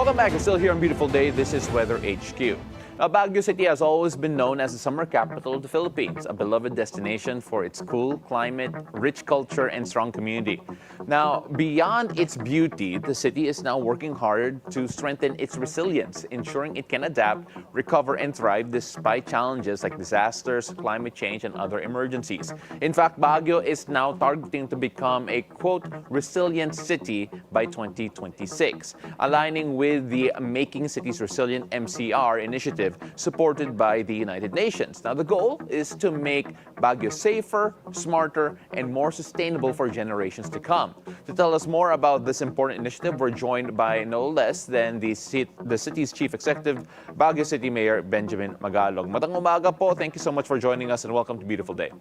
Welcome back. We're still here on Beautiful Day. This is Weather HQ. Now, Baguio City has always been known as the summer capital of the Philippines, a beloved destination for its cool climate, rich culture, and strong community. Now, beyond its beauty, the city is now working hard to strengthen its resilience, ensuring it can adapt, recover, and thrive despite challenges like disasters, climate change, and other emergencies. In fact, Baguio is now targeting to become a, quote, resilient city by 2026, aligning with the Making Cities Resilient MCR initiative supported by the United Nations. Now, the goal is to make Baguio safer, smarter, and more sustainable for generations to come. To tell us more about this important initiative, we're joined by no less than the city's Chief Executive, Baguio City Mayor Benjamin Magalog. Magandang umaga po. Thank you so much for joining us and welcome to Beautiful Day.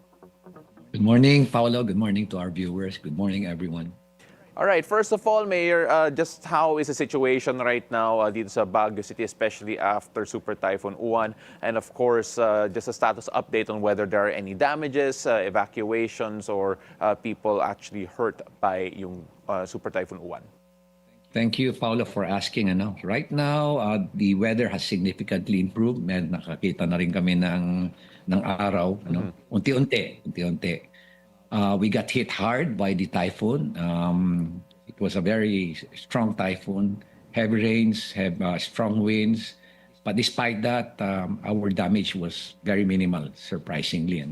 Good morning, Paolo. Good morning to our viewers. Good morning, everyone. All right, first of all, Mayor, just how is the situation right now dito sa Baguio City, especially after Super Typhoon Uwan? And of course, just a status update on whether there are any damages, evacuations, or people actually hurt by yung Super Typhoon Uwan. Thank you, Paolo, for asking. Right now, the weather has significantly improved. Nakakita na rin kami ng araw. Unti-unti. We got hit hard by the typhoon. It was a very strong typhoon, heavy rains, strong winds. But despite that, our damage was very minimal, surprisingly.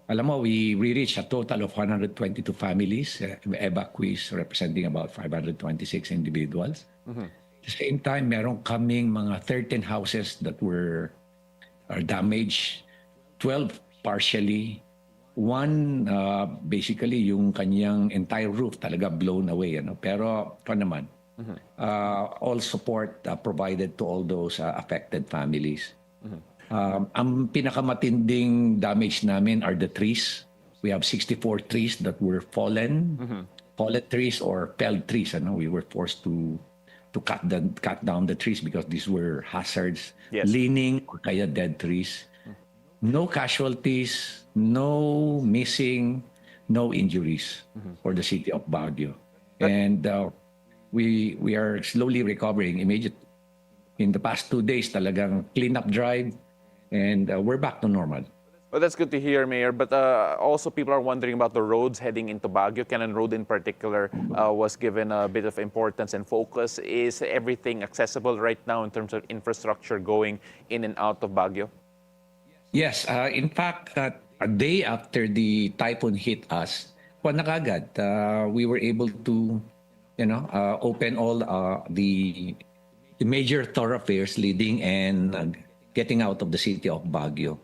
Alam mo, we reached a total of 122 families, evacuees representing about 526 individuals. At the same time, meron kaming mga 13 houses that are damaged, 12 partially. One, basically, yung kanyang entire roof talaga blown away. Pero ito naman, all support provided to all those affected families. Ang pinakamatinding damage namin are the trees. We have 64 trees that were fallen trees or felled trees. We were forced to cut down the trees because these were hazards, leaning or kaya dead trees. No casualties, no missing, no injuries for the city of Baguio. And we are slowly recovering. In the past 2 days, talagang cleanup drive, and we're back to normal. Well, that's good to hear, Mayor. But also people are wondering about the roads heading into Baguio. Cannon Road in particular was given a bit of importance and focus. Is everything accessible right now in terms of infrastructure going in and out of Baguio? Yes, in fact, a day after the typhoon hit us, we were able to, open all the major thoroughfares leading and getting out of the city of Baguio.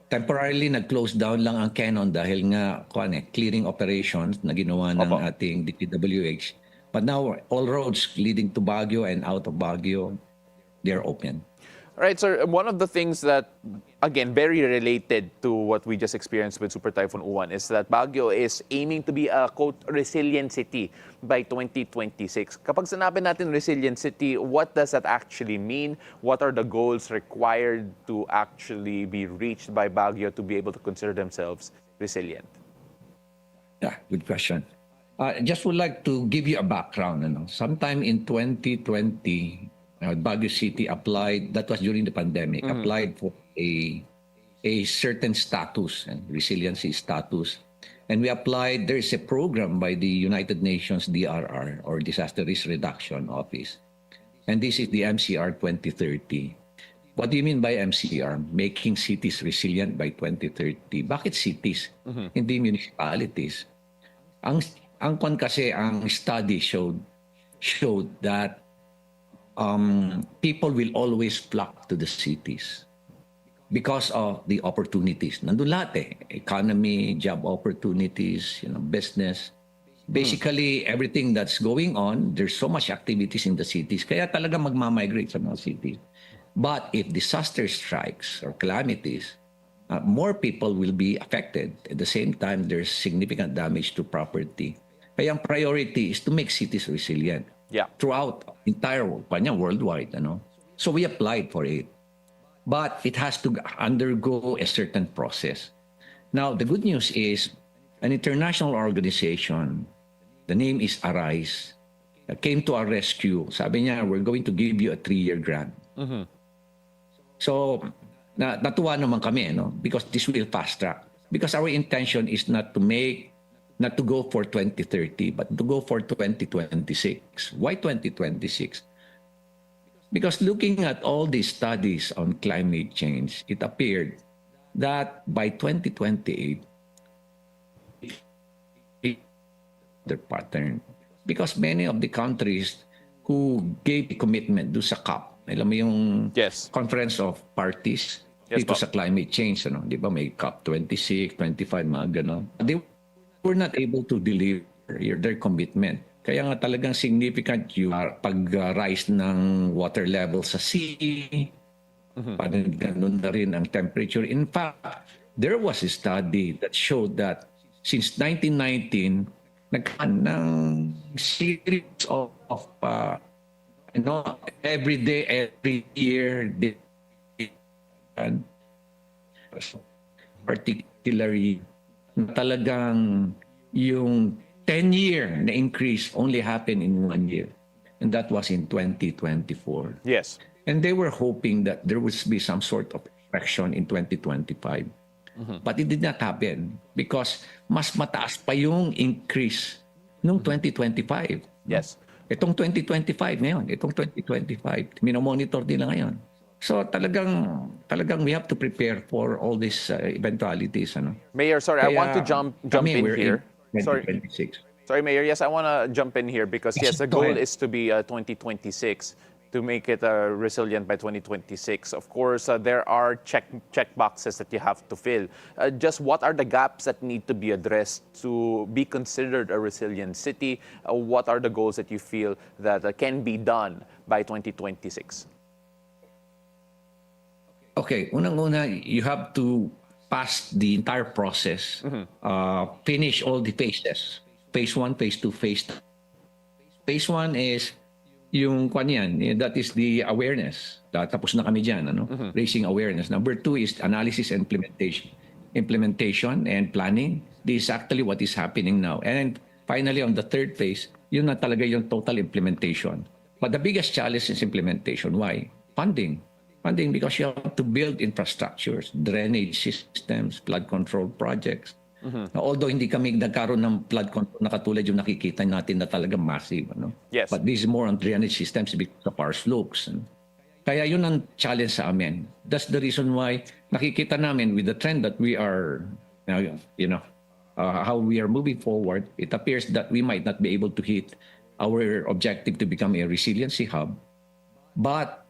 Temporarily, nag-close down lang ang Cannon dahil nga clearing operations na ginawa ng ating DPWH. But now, all roads leading to Baguio and out of Baguio, they're open. All right, sir. One of the things that, again, very related to what we just experienced with Super Typhoon Uwan is that Baguio is aiming to be a, quote, resilient city by 2026. Kapag sinabi natin resilient city, what does that actually mean? What are the goals required to actually be reached by Baguio to be able to consider themselves resilient? Yeah, good question. Just would like to give you a background. Sometime in 2020, Baguio City applied, that was during the pandemic, applied for a certain status and resiliency status. And we applied, there is a program by the United Nations DRR or Disaster Risk Reduction Office. And this is the MCR 2030. What do you mean by MCR? Making cities resilient by 2030. Bakit cities? Hindi municipalities. Ang study showed that people will always flock to the cities because of the opportunities. Nandun lahat economy, job opportunities, business. Basically, everything that's going on, there's so much activities in the cities, kaya talaga magmamigrate sa mga cities. But if disaster strikes or calamities, more people will be affected. At the same time, there's significant damage to property. Kaya ang priority is to make cities resilient. Throughout entire worldwide, So we applied for it, but it has to undergo a certain process. Now the good news is, an international organization, the name is Arise, came to our rescue. Sabi niya, we're going to give you a 3-year grant. So, natuwa naman kami, no? Because this will fast track. Because our intention is not to go for 2030, but to go for 2026. Why 2026? Because looking at all these studies on climate change, it appeared that by 2028, the pattern. Because many of the countries who gave a commitment do sa COP, alam mo yung Conference of Parties dito sa climate change, ano? Di ba may COP 26, 25, mga gano'n. They were not able to deliver their commitment. Kaya nga talagang significant yung pag-rise ng water level sa sea, parang ganun na rin ang temperature. In fact, there was a study that showed that since 1919, nagkaan ng series of every day, every year, and particularly talagang yung 10-year na increase only happened in 1 year. And that was in 2024. Yes. And they were hoping that there would be some sort of correction in 2025. But it did not happen because mas mataas pa yung increase noong 2025. Yes. Itong 2025 ngayon, minomonitor nila ngayon. So talagang we have to prepare for all these eventualities. Ano? Mayor, sorry, I want to jump in here. In 2026. Sorry, Mayor. Yes, I want to jump in here because yes, the goal is to be 2026. To make it resilient by 2026. Of course, there are check boxes that you have to fill. Just what are the gaps that need to be addressed to be considered a resilient city? What are the goals that you feel that can be done by 2026? Okay, unang-una, you have to pass the entire process, finish all the phases. Phase 1, Phase 2, Phase 3. Phase 1 is yung that is the awareness. Tapos na kami dyan, raising awareness. Number 2 is analysis and implementation and planning. This is actually what is happening now. And finally, on the third phase, yun na talaga yung total implementation. But the biggest challenge is implementation. Why? Funding. Funding because you have to build infrastructures, drainage systems, flood control projects. Although hindi kami nagkaroon ng flood control na katulad yung nakikita natin na talaga massive. Yes. But this is more on drainage systems because of our slopes. Kaya yun ang challenge sa amin. That's the reason why nakikita namin with the trend that we are, how we are moving forward, it appears that we might not be able to hit our objective to become a resiliency hub, but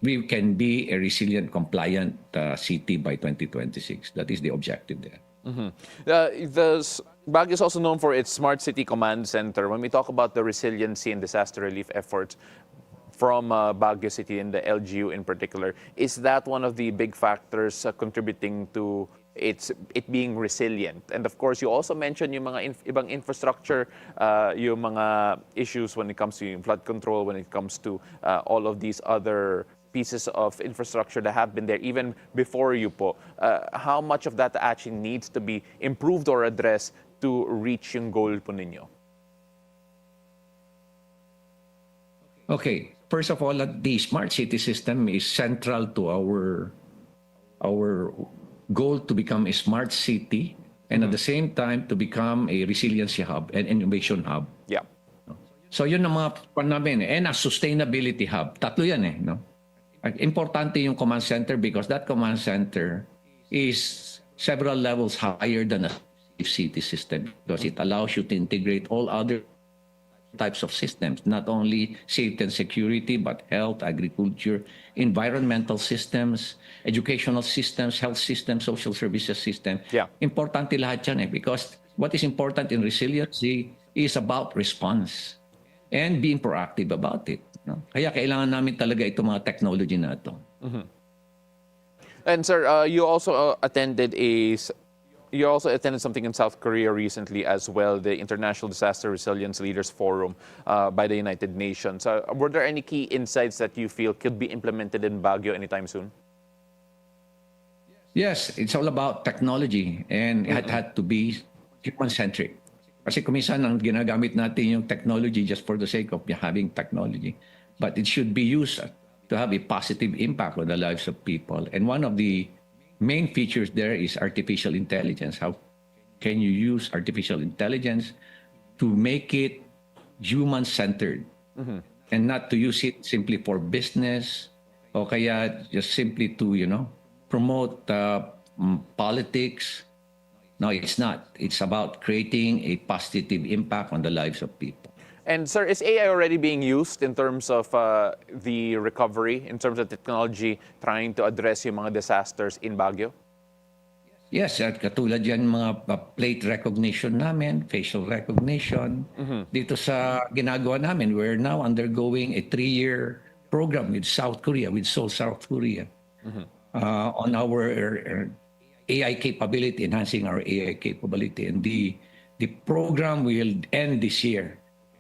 we can be a resilient, compliant city by 2026. That is the objective there. Baguio is also known for its Smart City Command Center. When we talk about the resiliency and disaster relief efforts from Baguio City and the LGU in particular, is that one of the big factors contributing to it being resilient? And of course, you also mentioned yung mga ibang infrastructure, yung mga issues when it comes to flood control, when it comes to all of these other pieces of infrastructure that have been there even before you po. How much of that actually needs to be improved or addressed to reach yung goal po ninyo? Okay. First of all, the smart city system is central to our goal to become a smart city and at the same time to become a resiliency hub and innovation hub. Yeah. So yun ang mga pan namin. And a sustainability hub. Tatlo yan no? Importante yung command center because that command center is several levels higher than a city system because it allows you to integrate all other types of systems, not only safety and security, but health, agriculture, environmental systems, educational systems, health systems, social services system. Yeah. Importante lahat yan because what is important in resiliency is about response and being proactive about it. No? Kaya kailangan namin talaga itong mga technology na ito. And sir, you also attended something in South Korea recently as well, the International Disaster Resilience Leaders Forum by the United Nations. Were there any key insights that you feel could be implemented in Baguio anytime soon? Yes, it's all about technology and it had to be human-centric. Kasi kuminsan ang ginagamit natin yung technology just for the sake of having technology. But it should be used to have a positive impact on the lives of people. And one of the main features there is artificial intelligence. How can you use artificial intelligence to make it human-centered and not to use it simply for business o kaya just simply to, promote politics. No, it's not. It's about creating a positive impact on the lives of people. And sir, is AI already being used in terms of the recovery, in terms of technology, trying to address yung mga disasters in Baguio? Yes, at katulad yan mga plate recognition namin, facial recognition. Dito sa ginagawa namin, we're now undergoing a 3-year program with South Korea, with Seoul, South Korea, on our AI capability, enhancing our AI capability. And the program will end this year.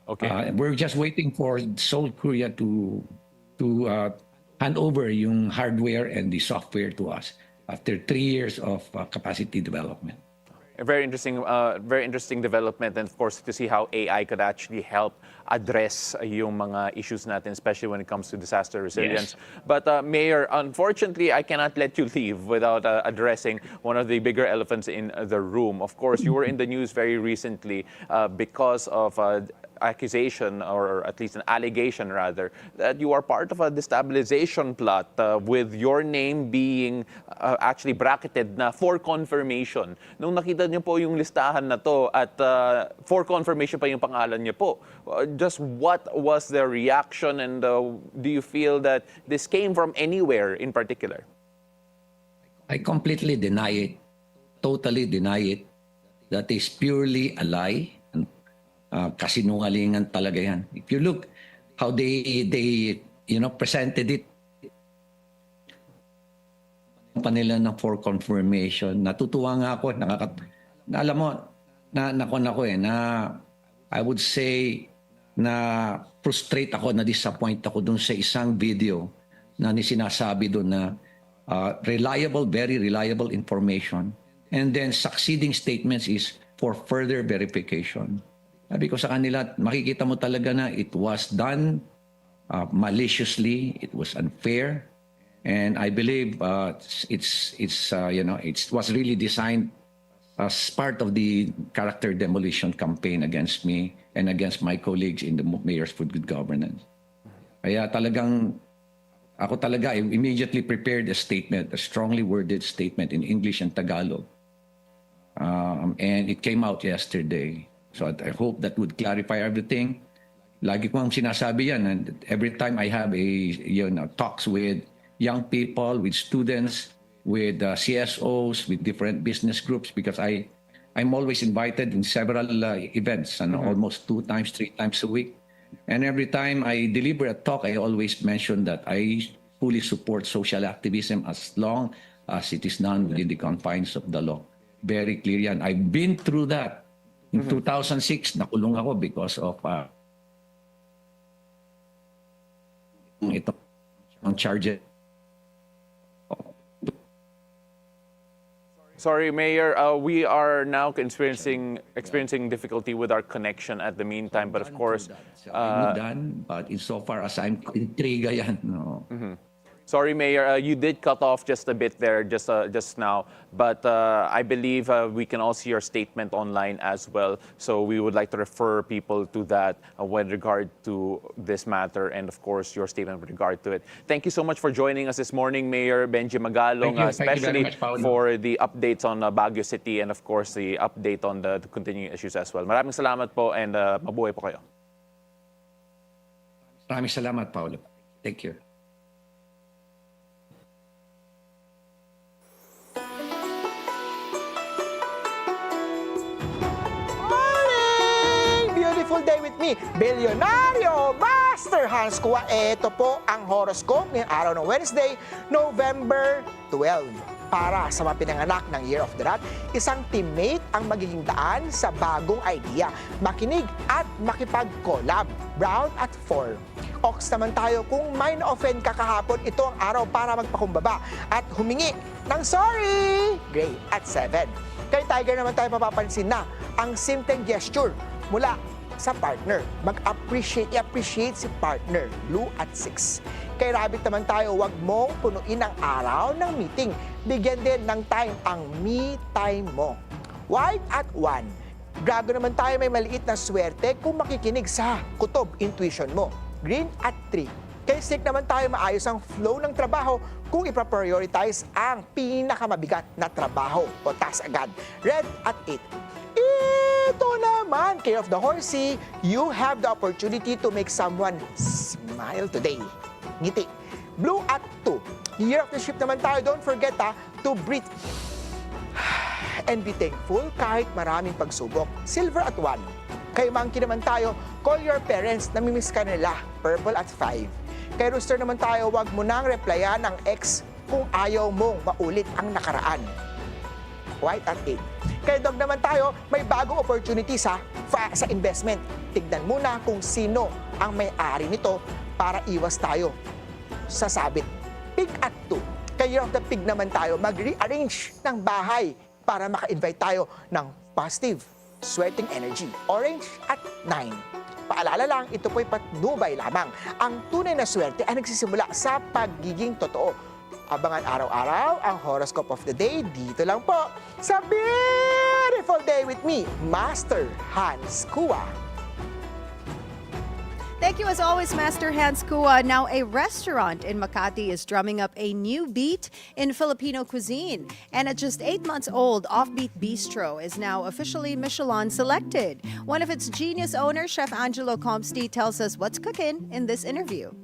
Okay. We're just waiting for Seoul, Korea to hand over yung hardware and the software to us after 3 years of capacity development. A very interesting development, and of course to see how AI could actually help address yung mga issues natin, especially when it comes to disaster resilience. Yes. But Mayor, unfortunately, I cannot let you leave without addressing one of the bigger elephants in the room. Of course, you were in the news very recently because of accusation, or at least an allegation rather, that you are part of a destabilization plot with your name being actually bracketed na for confirmation. Nung nakita niyo po yung listahan na to at for confirmation pa yung pangalan niyo po, just what was the reaction, and do you feel that this came from anywhere in particular? I completely deny it, totally deny it. That is purely a lie. Kasinungalingan talaga yan. If you look how they presented it, pa nila ng for confirmation. Natutuwa nga ako, alam mo, I would say na frustrate ako, na disappoint ako dun sa isang video na sinasabi dun na reliable, very reliable information. And then succeeding statements is for further verification. Sabi ko sa kanila, makikita mo talaga na it was done maliciously, it was unfair, and I believe it was really designed as part of the character demolition campaign against me and against my colleagues in the Mayor's for Good Governance. Kaya ako talaga immediately prepared a statement, a strongly worded statement in English and Tagalog, and it came out yesterday. So I hope that would clarify everything. Lagi ko ang sinasabi yan, and every time I have talks with young people, with students, with CSOs, with different business groups, because I'm always invited in several events, almost 2 times, 3 times a week. And every time I deliver a talk, I always mention that I fully support social activism as long as it is done within the confines of the law. Very clear yan. I've been through that. In 2006, nakulong ako because of itong charges. Sorry, Mayor, we are now experiencing difficulty with our connection at the meantime, but of course... I'm done, but insofar as I'm intriga yan. No. Sorry, Mayor, you did cut off just a bit there just now, but I believe we can all see your statement online as well. So we would like to refer people to that with regard to this matter, and of course your statement with regard to it. Thank you so much for joining us this morning, Mayor Benji Magalong, especially for the updates on Baguio City and of course the update on the continuing issues as well. Maraming salamat po, and mabuhay po kayo. Maraming salamat, Paolo. Thank you. Day with me, Bilyonaryo Master Hans Kua. Ito po ang horoscope ngayong araw ng Wednesday, November 12. Para sa mga pinanganak ng Year of the Rat, isang teammate ang magiging daan sa bagong idea. Makinig at makipag-collab. Brown at 4. Ox naman tayo, kung may na-offend ka kahapon, ito ang araw para magpakumbaba at humingi ng sorry. Gray at 7. Kay Tiger naman tayo mapapansin na ang simpleng gesture mula sa partner. I-appreciate si partner, Blue at 6. Kay Rabbit naman tayo, wag mong punuin ang araw ng meeting. Bigyan din ng time ang me time mo. White at 1. Drago naman tayo, may maliit na swerte kung makikinig sa kutob, intuition mo. Green at 3. Kay Snake naman tayo, maayos ang flow ng trabaho kung ipaprioritize ang pinakamabigat na trabaho o task agad. Red at 8. Ito naman, care of the horsey, you have the opportunity to make someone smile today. Ngiti. Blue at 2. Year of the ship naman tayo, don't forget to breathe and be thankful kahit maraming pagsubok. Silver at 1. Kay Monkey naman tayo, call your parents, namimiss ka nila. Purple at 5. Kay Rooster naman tayo, wag mo nang replyan ang ex kung ayaw mong maulit ang nakaraan. White at 8. Kay Dog naman tayo, may bagong opportunity sa investment. Tignan muna kung sino ang may-ari nito para iwas tayo sa sabit. Pig at 2. Kay Year of the Pig naman tayo, mag-rearrange ng bahay para maka-invite tayo ng positive, sweating energy. Orange at 9. Paalala lang, ito po'y patnubay lamang. Ang tunay na swerte ay nagsisimula sa pagiging totoo. Abangan araw-araw ang horoscope of the day dito lang po sa Beautiful Day with me, Master Hans Kua. Thank you as always, Master Hans Kua. Now, a restaurant in Makati is drumming up a new beat in Filipino cuisine. And at just 8 months old, Offbeat Bistro is now officially Michelin-selected. One of its genius owners, Chef Angelo Comsti, tells us what's cooking in this interview.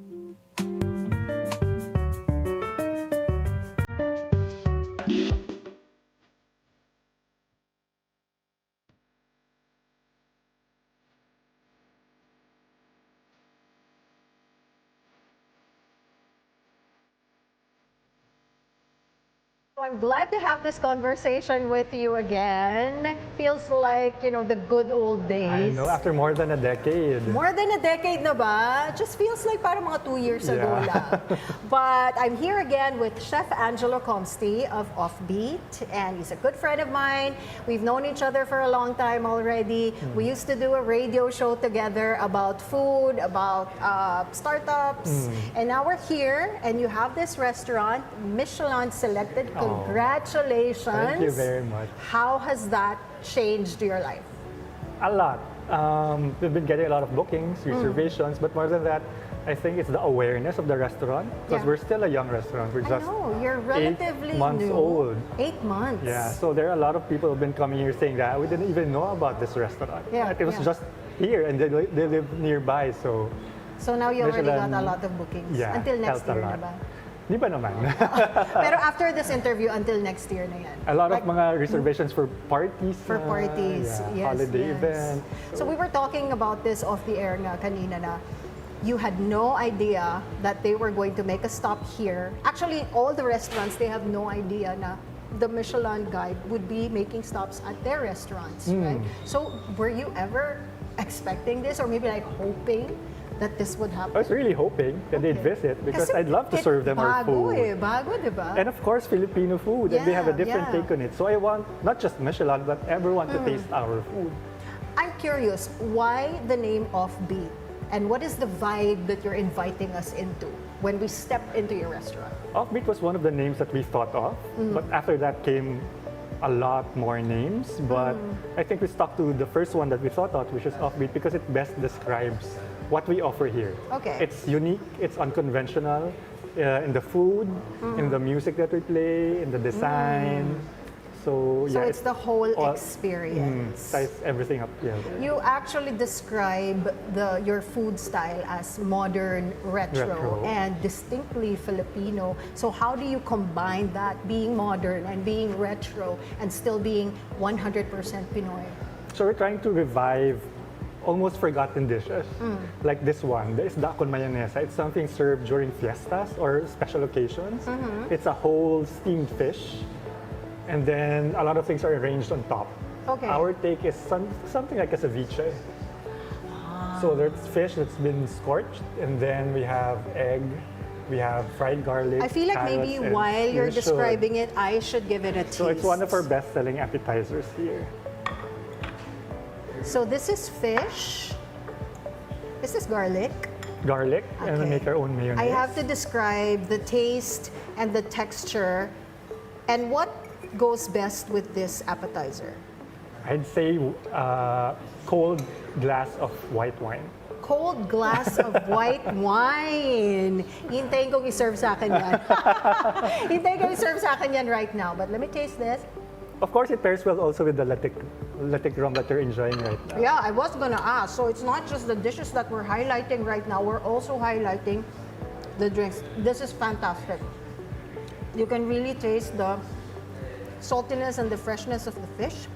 I'm glad to have this conversation with you again. Feels like, the good old days. I know, after more than a decade. More than a decade na ba? Just feels like parang mga 2 years ago lang. But I'm here again with Chef Angelo Comsti of Offbeat, and he's a good friend of mine. We've known each other for a long time already. We used to do a radio show together about food, about startups. And now we're here, and you have this restaurant, Michelin-selected. Congratulations. Thank you very much. How has that changed your life? A lot. We've been getting a lot of bookings, reservations, but more than that, I think it's the awareness of the restaurant, because we're still a young restaurant. We're just You're relatively 8 months new. old. 8 months. Yeah, so there are a lot of people who've been coming here saying that we didn't even know about this restaurant. Yeah, It was just here, and they live nearby, so So now you already got Michelin, a lot of bookings. yeah, Until next helped a year na lot. ba? Di ba naman? Pero after this interview, until next year na yan. A lot of mga reservations for parties. For parties, yes, holiday yes. events. So we were talking about this off the air nga kanina na you had no idea that they were going to make a stop here. Actually, all the restaurants, they have no idea na the Michelin guide would be making stops at their restaurants, right? So were you ever expecting this or maybe like hoping that this would happen? I was really hoping that they'd visit because Kasi I'd love to serve them our food. Bago, di ba? And of course, Filipino food, and they have a different Yeah. take on it. So I want not just Michelin, but everyone to taste our food. I'm curious, why the name Offbeat? And what is the vibe that you're inviting us into when we step into your restaurant? Offbeat was one of the names that we thought of, but after that came a lot more names. But I think we stuck to the first one that we thought of, which is Offbeat, because it best describes what we offer here. Okay. It's unique, it's unconventional in the food, in the music that we play, in the design. So So yeah, it's the whole all- experience. ties everything up. Yeah. You actually describe your food style as modern, retro, Retro. and distinctly Filipino. So how do you combine that, being modern and being retro, and still being 100% Pinoy? So we're trying to revive almost forgotten dishes. Like this one, the isda con mayonesa. It's something served during fiestas or special occasions. It's a whole steamed fish. And then a lot of things are arranged on top. Okay. Our take is something like a ceviche. So there's fish that's been scorched, and then we have egg, We have fried garlic. I feel like carrots, maybe and while you're you should. describing it, I should give it a taste. So it's one of our best-selling appetizers here. So this is fish. This is garlic. Garlic, and we Okay. make our own mayonnaise. I have to describe the taste and the texture and what goes best with this appetizer. I'd say cold glass of white wine. Cold glass of white wine. Hintayin kong i-serve sa akin yan. Hintayin kong i-serve sa akin yan right now. But let me taste this. Of course, it pairs well also with the latic rum that you're enjoying right now. Yeah, I was gonna ask. So it's not just the dishes that we're highlighting right now. We're also highlighting the drinks. This is fantastic. You can really taste the saltiness and the freshness of the fish.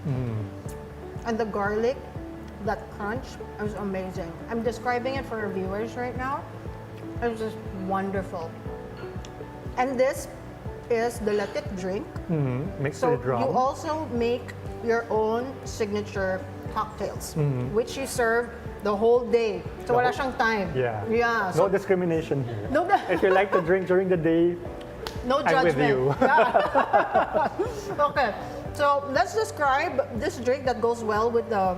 And the garlic, that crunch is amazing. I'm describing it for our viewers right now. It's just wonderful. And this is the latic drink. Mixed So with rum. you also make your own signature cocktails, which you serve the whole day. So wala siyang time. Yeah. Yeah. No So discrimination here. no, If you like to drink during the day, no I'm with judgment. you. Yeah. Okay. So let's describe this drink that goes well with the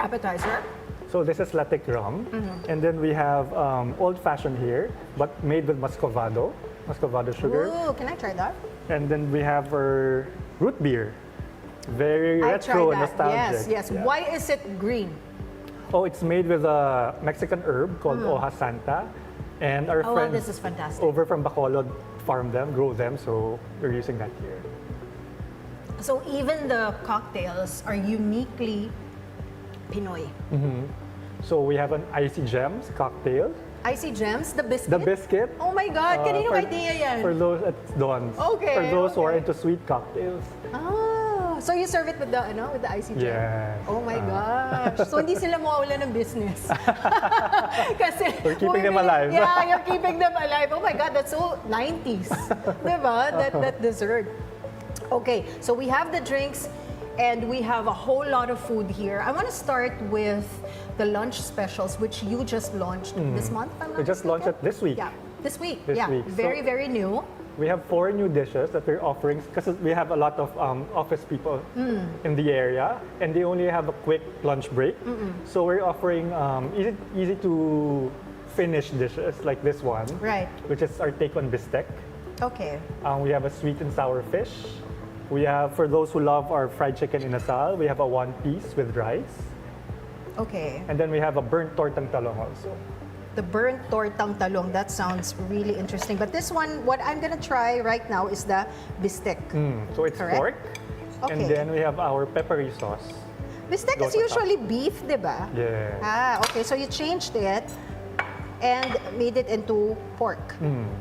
appetizer. so this is latic rum. And then we have old-fashioned here, but made with muscovado sugar. Ooh, can I try that? And then we have our root beer. Very I retro tried and that. nostalgic. Yes, yes. Yeah. Why is it green? Oh, it's made with a Mexican herb called hoja santa. And our Oh, well, friends this is fantastic. over from Bacolod farm them, grow them, so we're using that here. So even the cocktails are uniquely Pinoy. So we have an Icy Gems cocktail. Icy Gems, the biscuit? The biscuit. Oh my God, kaninong idea yan? For those at Don's. Okay, For those who are okay. into sweet cocktails. Ah, so you serve it with the with the icy gem? Yes. Oh my gosh. So hindi sila mawawala ng business. Kasi We're keeping them alive. Yeah, you're keeping them alive. Oh my God, that's so 90s. Diba? That dessert. Okay, so we have the drinks and we have a whole lot of food here. I want to start with the lunch specials, which you just launched this month. if I'm not We just launched mistaken. it this week. Yeah, this week. This yeah, week. very, So- very new. We have 4 new dishes that we're offering because we have a lot of office people in the area and they only have a quick lunch break. So we're offering easy to finish dishes like this one, Right. which is our take on bistec. Okay. We have a sweet and sour fish. We have, for those who love our fried chicken inasal, we have a 1-piece with rice. Okay. And then we have a burnt tortang talong also. The burnt tortang talong, that sounds really interesting. But this one, what I'm gonna try right now is the bistec. So it's Correct. pork. Okay. And then we have our peppery sauce. Bistec is Goes on top. usually beef, di ba? Yeah. Ah, okay. So you changed it and made it into pork.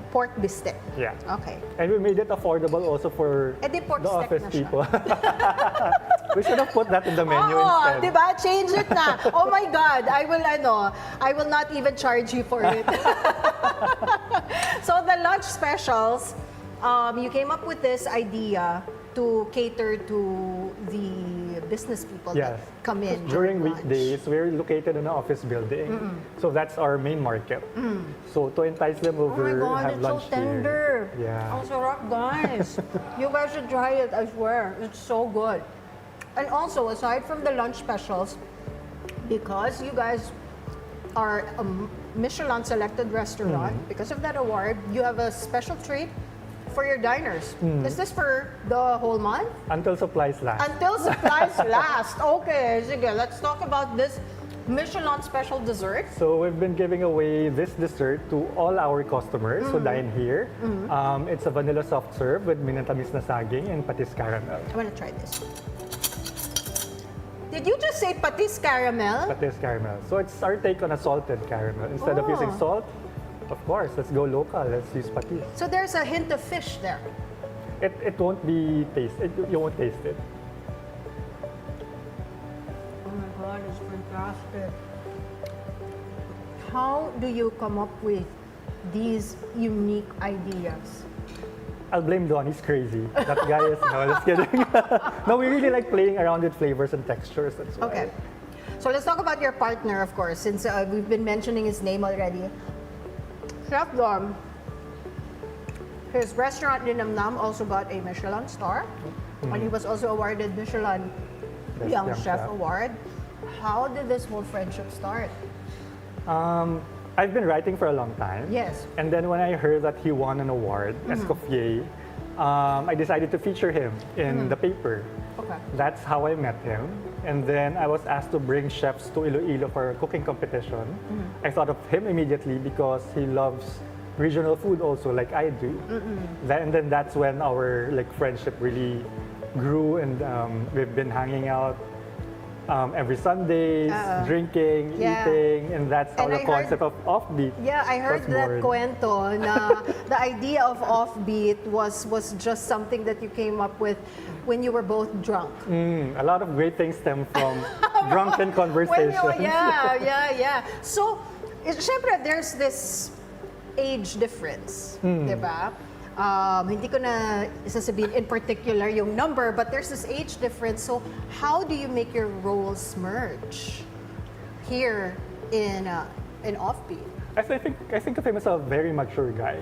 Pork bistec. Yeah. Okay. And we made it affordable also for Eh, di pork the steak office na siya. people. We should have put that in the menu Oo, instead. di ba? Change it na. Oh my God, I will not even charge you for it. So the lunch specials, you came up with this idea to cater to the business people Yes. that come in During lunch. weekdays, we're located in an office building. So that's our main market. So to entice them Oh my over, God, have it's so lunch tender. here. Yeah. Ang sarap, guys. You guys should try it, I swear. It's so good. And also, aside from the lunch specials, because you guys are a Michelin-selected restaurant, because of that award, you have a special treat for your diners. Is this for the whole month? Until supplies last. Until supplies last. Okay, sige, let's talk about this Michelin special dessert. So we've been giving away this dessert to all our customers who dine here. It's a vanilla soft serve with minatamis na saging and patis caramel. I want to try this. Did you just say patis caramel? Patis caramel. So it's our take on a salted caramel. Instead of using salt, of course, let's go local. Let's use patis. So there's a hint of fish there. It won't be you won't taste it. Oh my God, it's fantastic. How do you come up with these unique ideas? I'll blame Don, he's crazy. That guy is, no, just kidding. No, we really like playing around with flavors and textures, that's why. Okay. So let's talk about your partner, of course, since we've been mentioning his name already. Chef Dom, His restaurant Ninamnam also got a Michelin star, and he was also awarded Michelin Best Young Young Chef Chef. Award. How did this whole friendship start? I've been writing for a long time. Yes. And then when I heard that he won an award, Escoffier, I decided to feature him in the paper. Okay. That's how I met him. And then I was asked to bring chefs to Iloilo for a cooking competition. I thought of him immediately because he loves regional food also, like I do. And then that's when our friendship really grew, and we've been hanging out every Sundays, drinking, Yeah. eating, and that's how And the I concept of Offbeat Yeah, I heard was that born. kwento na the idea of Offbeat was just something that you came up with when you were both drunk. A lot of great things stem from drunken conversations. Yeah. So, syempre, there's this age difference, di ba? Hindi ko na isasabihin in particular yung number, but there's this age difference. So, how do you make your roles merge here in Offbeat? I think of him as a very mature guy.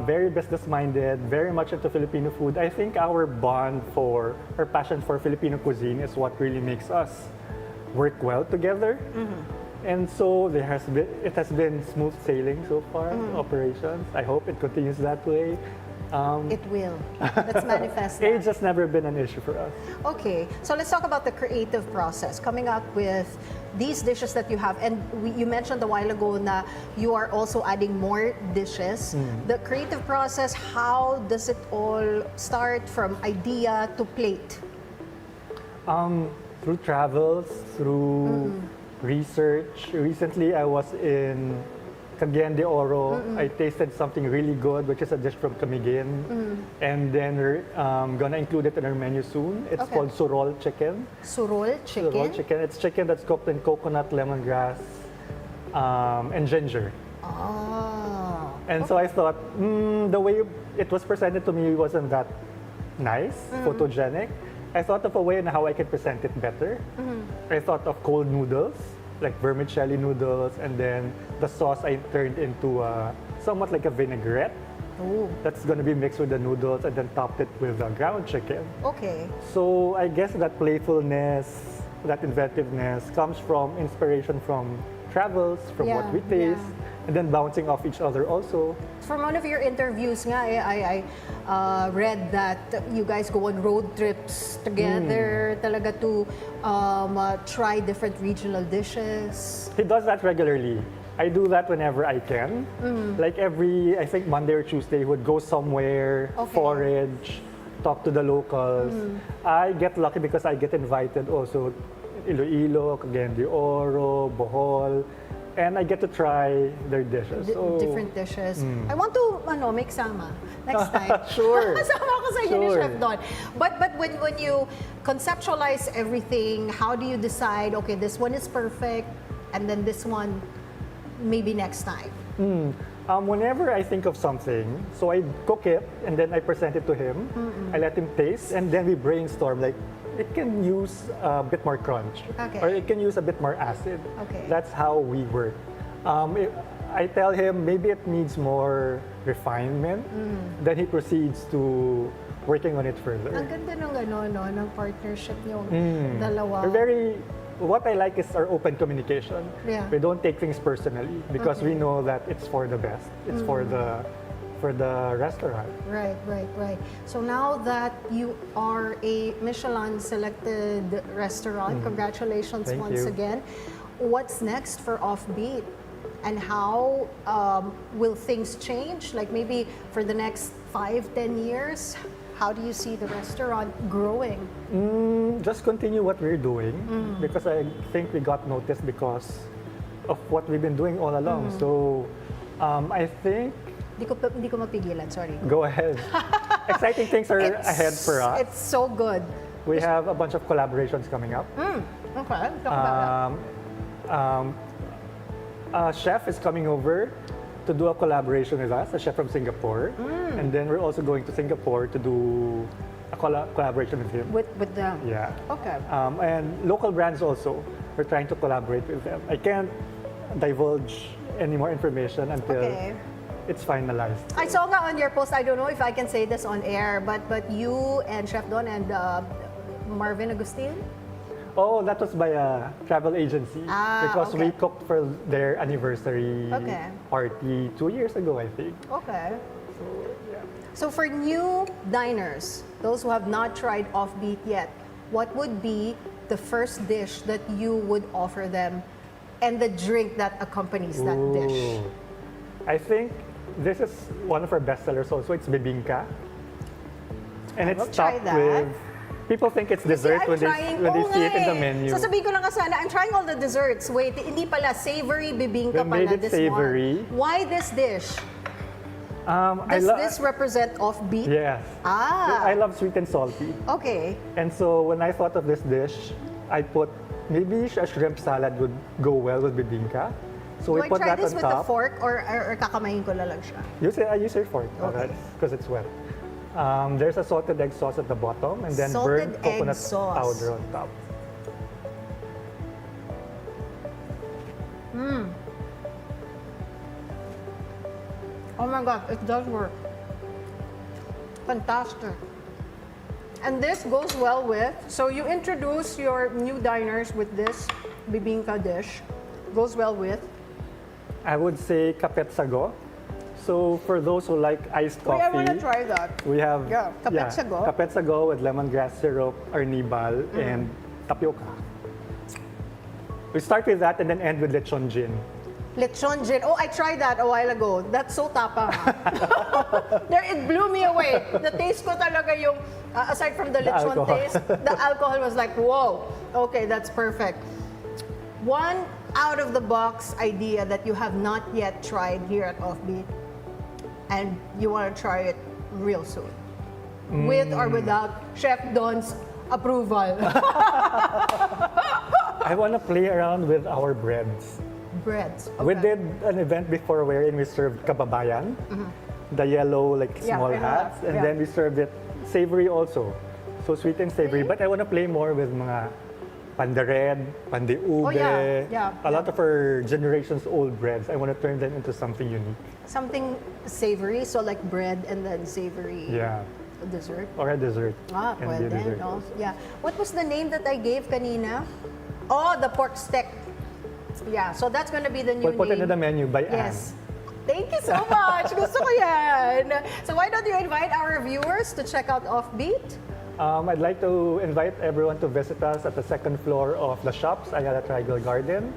Very business-minded, very much into Filipino food. I think our bond for, our passion for Filipino cuisine is what really makes us work well together. And so it has been smooth sailing so far, operations. I hope it continues that way. It will. Let's manifest that. Age has never been an issue for us. Okay, so let's talk about the creative process. Coming up with these dishes that you have, and you mentioned a while ago that you are also adding more dishes. The creative process, how does it all start from idea to plate? Through travels, through research. Recently, I was in Cagayan de Oro. I tasted something really good, which is a dish from Camiguin. And then we're gonna include it in our menu soon. It's Okay. called surol chicken. Surol chicken? Surol chicken. It's chicken that's cooked in coconut, lemongrass, and ginger. Oh. And so I thought, the way it was presented to me wasn't that nice, photogenic. I thought of a way on how I could present it better. I thought of cold noodles, like vermicelli noodles, and then the sauce I turned into somewhat like a vinaigrette. Ooh. That's going to be mixed with the noodles and then topped it with ground chicken. Okay. So I guess that playfulness, that inventiveness comes from inspiration from travels, from what we taste, and then bouncing off each other also. From one of your interviews nga, I read that you guys go on road trips together talaga to try different regional dishes. He does that regularly. I do that whenever I can. Like every, I think Monday or Tuesday, he would go somewhere, Okay. forage, talk to the locals. I get lucky because I get invited also Iloilo, Cagayan de Oro, Bohol, and I get to try their dishes. So, Different dishes. I want to make sama next time. Sure. Sama ko sa inyo ni Sure. Chef Don. But when you conceptualize everything, how do you decide, okay, this one is perfect, and then this one maybe next time? Whenever I think of something, so I cook it and then I present it to him. I let him taste, and then we brainstorm like, it can use a bit more crunch, Okay. or it can use a bit more acid. Okay. That's how we work. I tell him maybe it needs more refinement. Then he proceeds to working on it further. Ang ganda ng partnership niyo dalawa. What I like is our open communication. Yeah. We don't take things personally because we know that it's for the best. It's for the restaurant. Right. So now that you are a Michelin-selected restaurant, congratulations Thank once you. again. What's next for Offbeat? And how will things change? Like maybe for the next 5-10 years? How do you see the restaurant growing? Just continue what we're doing because I think we got noticed because of what we've been doing all along. So I think Hindi ko mapigilan, sorry. go ahead. Exciting things are ahead for us. It's so good. We have a bunch of collaborations coming up. Okay, talk about that. A chef is coming over to do a collaboration with us, a chef from Singapore. And then we're also going to Singapore to do a collaboration with him. With them. Yeah. Okay. And local brands also, we're trying to collaborate with them. I can't divulge any more information until Okay. it's finalized. I saw nga on your post, I don't know if I can say this on air, but you and Chef Don and Marvin Agustin? Oh, that was by a travel agency. Because okay. we cooked for their anniversary Okay. party 2 years ago, I think. Okay. So, yeah. So for new diners, those who have not tried Offbeat yet, what would be the first dish that you would offer them and the drink that accompanies that dish? Ooh. I think this is one of our best sellers also. It's bibingka. And will it's try topped that. with, people think it's dessert when they see it in the menu. Sasabihin ko lang ka sana, I'm trying all the desserts. Wait, hindi pala, savory bibingka We pala made it this savory. one. Why this dish? I Does this represent Offbeat? Yes. I love sweet and salty. Okay. And so when I thought of this dish, I put maybe a shrimp salad would go well with bibingka. So Do we I put try that this on with the top. fork or because ko lang siya? I use your fork Okay. because it's wet. There's a salted egg sauce at the bottom and then Salted burnt egg coconut sauce. powder on top. Oh my God, it does work. Fantastic. And this goes well with, so you introduce your new diners with this bibingka dish. Goes well with. I would say kapet sago. So for those who like iced coffee, I want to try that. we have kapet sago. kapet sago with lemongrass syrup, arnibal, and tapioca. We start with that and then end with lechon gin. Lechon gin. Oh, I tried that a while ago. That's so tapa. It blew me away. The taste ko talaga yung, aside from the lechon alcohol. taste, the alcohol was like, whoa. Okay, that's perfect. One out-of-the-box idea that you have not yet tried here at Offbeat, and you want to try it real soon. With or without Chef Don's approval. I want to play around with our breads. Breads. We Okay. did an event before wherein we served kababayan, the yellow small I know hats, that. and Yeah. then we served it savory also. So sweet and savory, but I want to play more with mga pandared, pandiube, Oh, yeah. a lot of our generation's old breads. I want to turn them into something unique. Something savory, so like bread and then savory Yeah, dessert. or a dessert. Ah, Can be a pwede, dessert no? also. Yeah. What was the name that I gave kanina? Oh, the pork stick. Yeah, so that's gonna be the new We'll put it name. in the menu by Yes. Thank you so much. Gusto ko yan. So why don't you invite our viewers to check out Offbeat? I'd like to invite everyone to visit us at the second floor of the shops, Ayala Triangle Garden.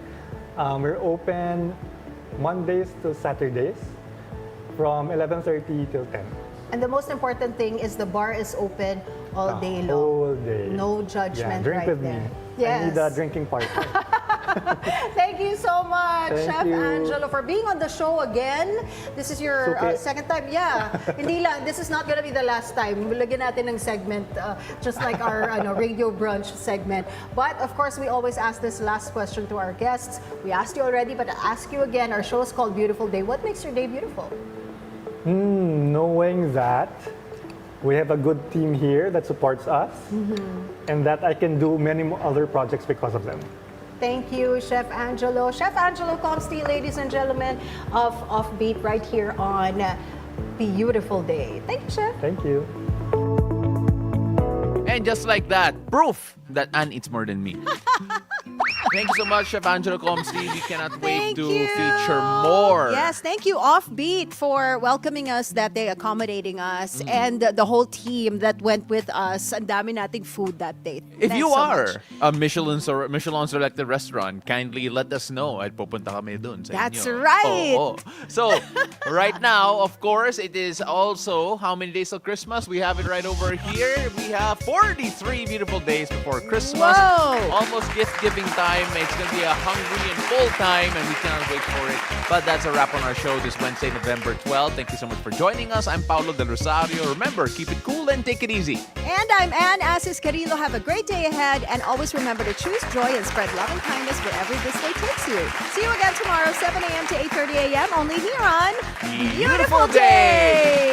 We're open Mondays to Saturdays from 11:30 till 10. And the most important thing is the bar is open all day long. Whole day. No judgment Drink right with there. me. Yes. I need a drinking partner. Thank you so much, Thank Chef you. Angelo, for being on the show again. This is your Suki. second time. Yeah. Hindi lang. This is not gonna be the last time. Lagyan natin ng segment, just like our radio brunch segment. But, of course, we always ask this last question to our guests. We asked you already, but I ask you again. Our show is called Beautiful Day. What makes your day beautiful? Knowing that we have a good team here that supports us and that I can do many other projects because of them. Thank you, Chef Angelo. Chef Angelo Comsti, ladies and gentlemen, of Offbeat right here on Beautiful Day. Thank you, Chef. Thank you. And just like that, proof that Ann eats more than me. Thank you so much, Chef Angelo Comsti. We cannot wait Thank to you. feature more. Yes, thank you, Offbeat, for welcoming us that day, accommodating us, and the whole team that went with us. Ang dami nating food that day. If Thanks you so are much. a Michelin-selected restaurant, kindly let us know at pupunta kami dun sa That's inyo. right. Oo. So, right now, of course, it is also how many days of Christmas? We have it right over here. We have 43 beautiful days before Christmas. Whoa. Almost gift-giving time. It's going to be a hungry and full time, and we cannot wait for it. But that's a wrap on our show this Wednesday, November 12th. Thank you so much for joining us. I'm Paolo del Rosario. Remember, keep it cool and take it easy. And I'm Ann Asis-Carilo. Have a great day ahead, and always remember to choose joy and spread love and kindness wherever this day takes you. See you again tomorrow, 7 a.m. to 8:30 a.m. only here on Beautiful Day.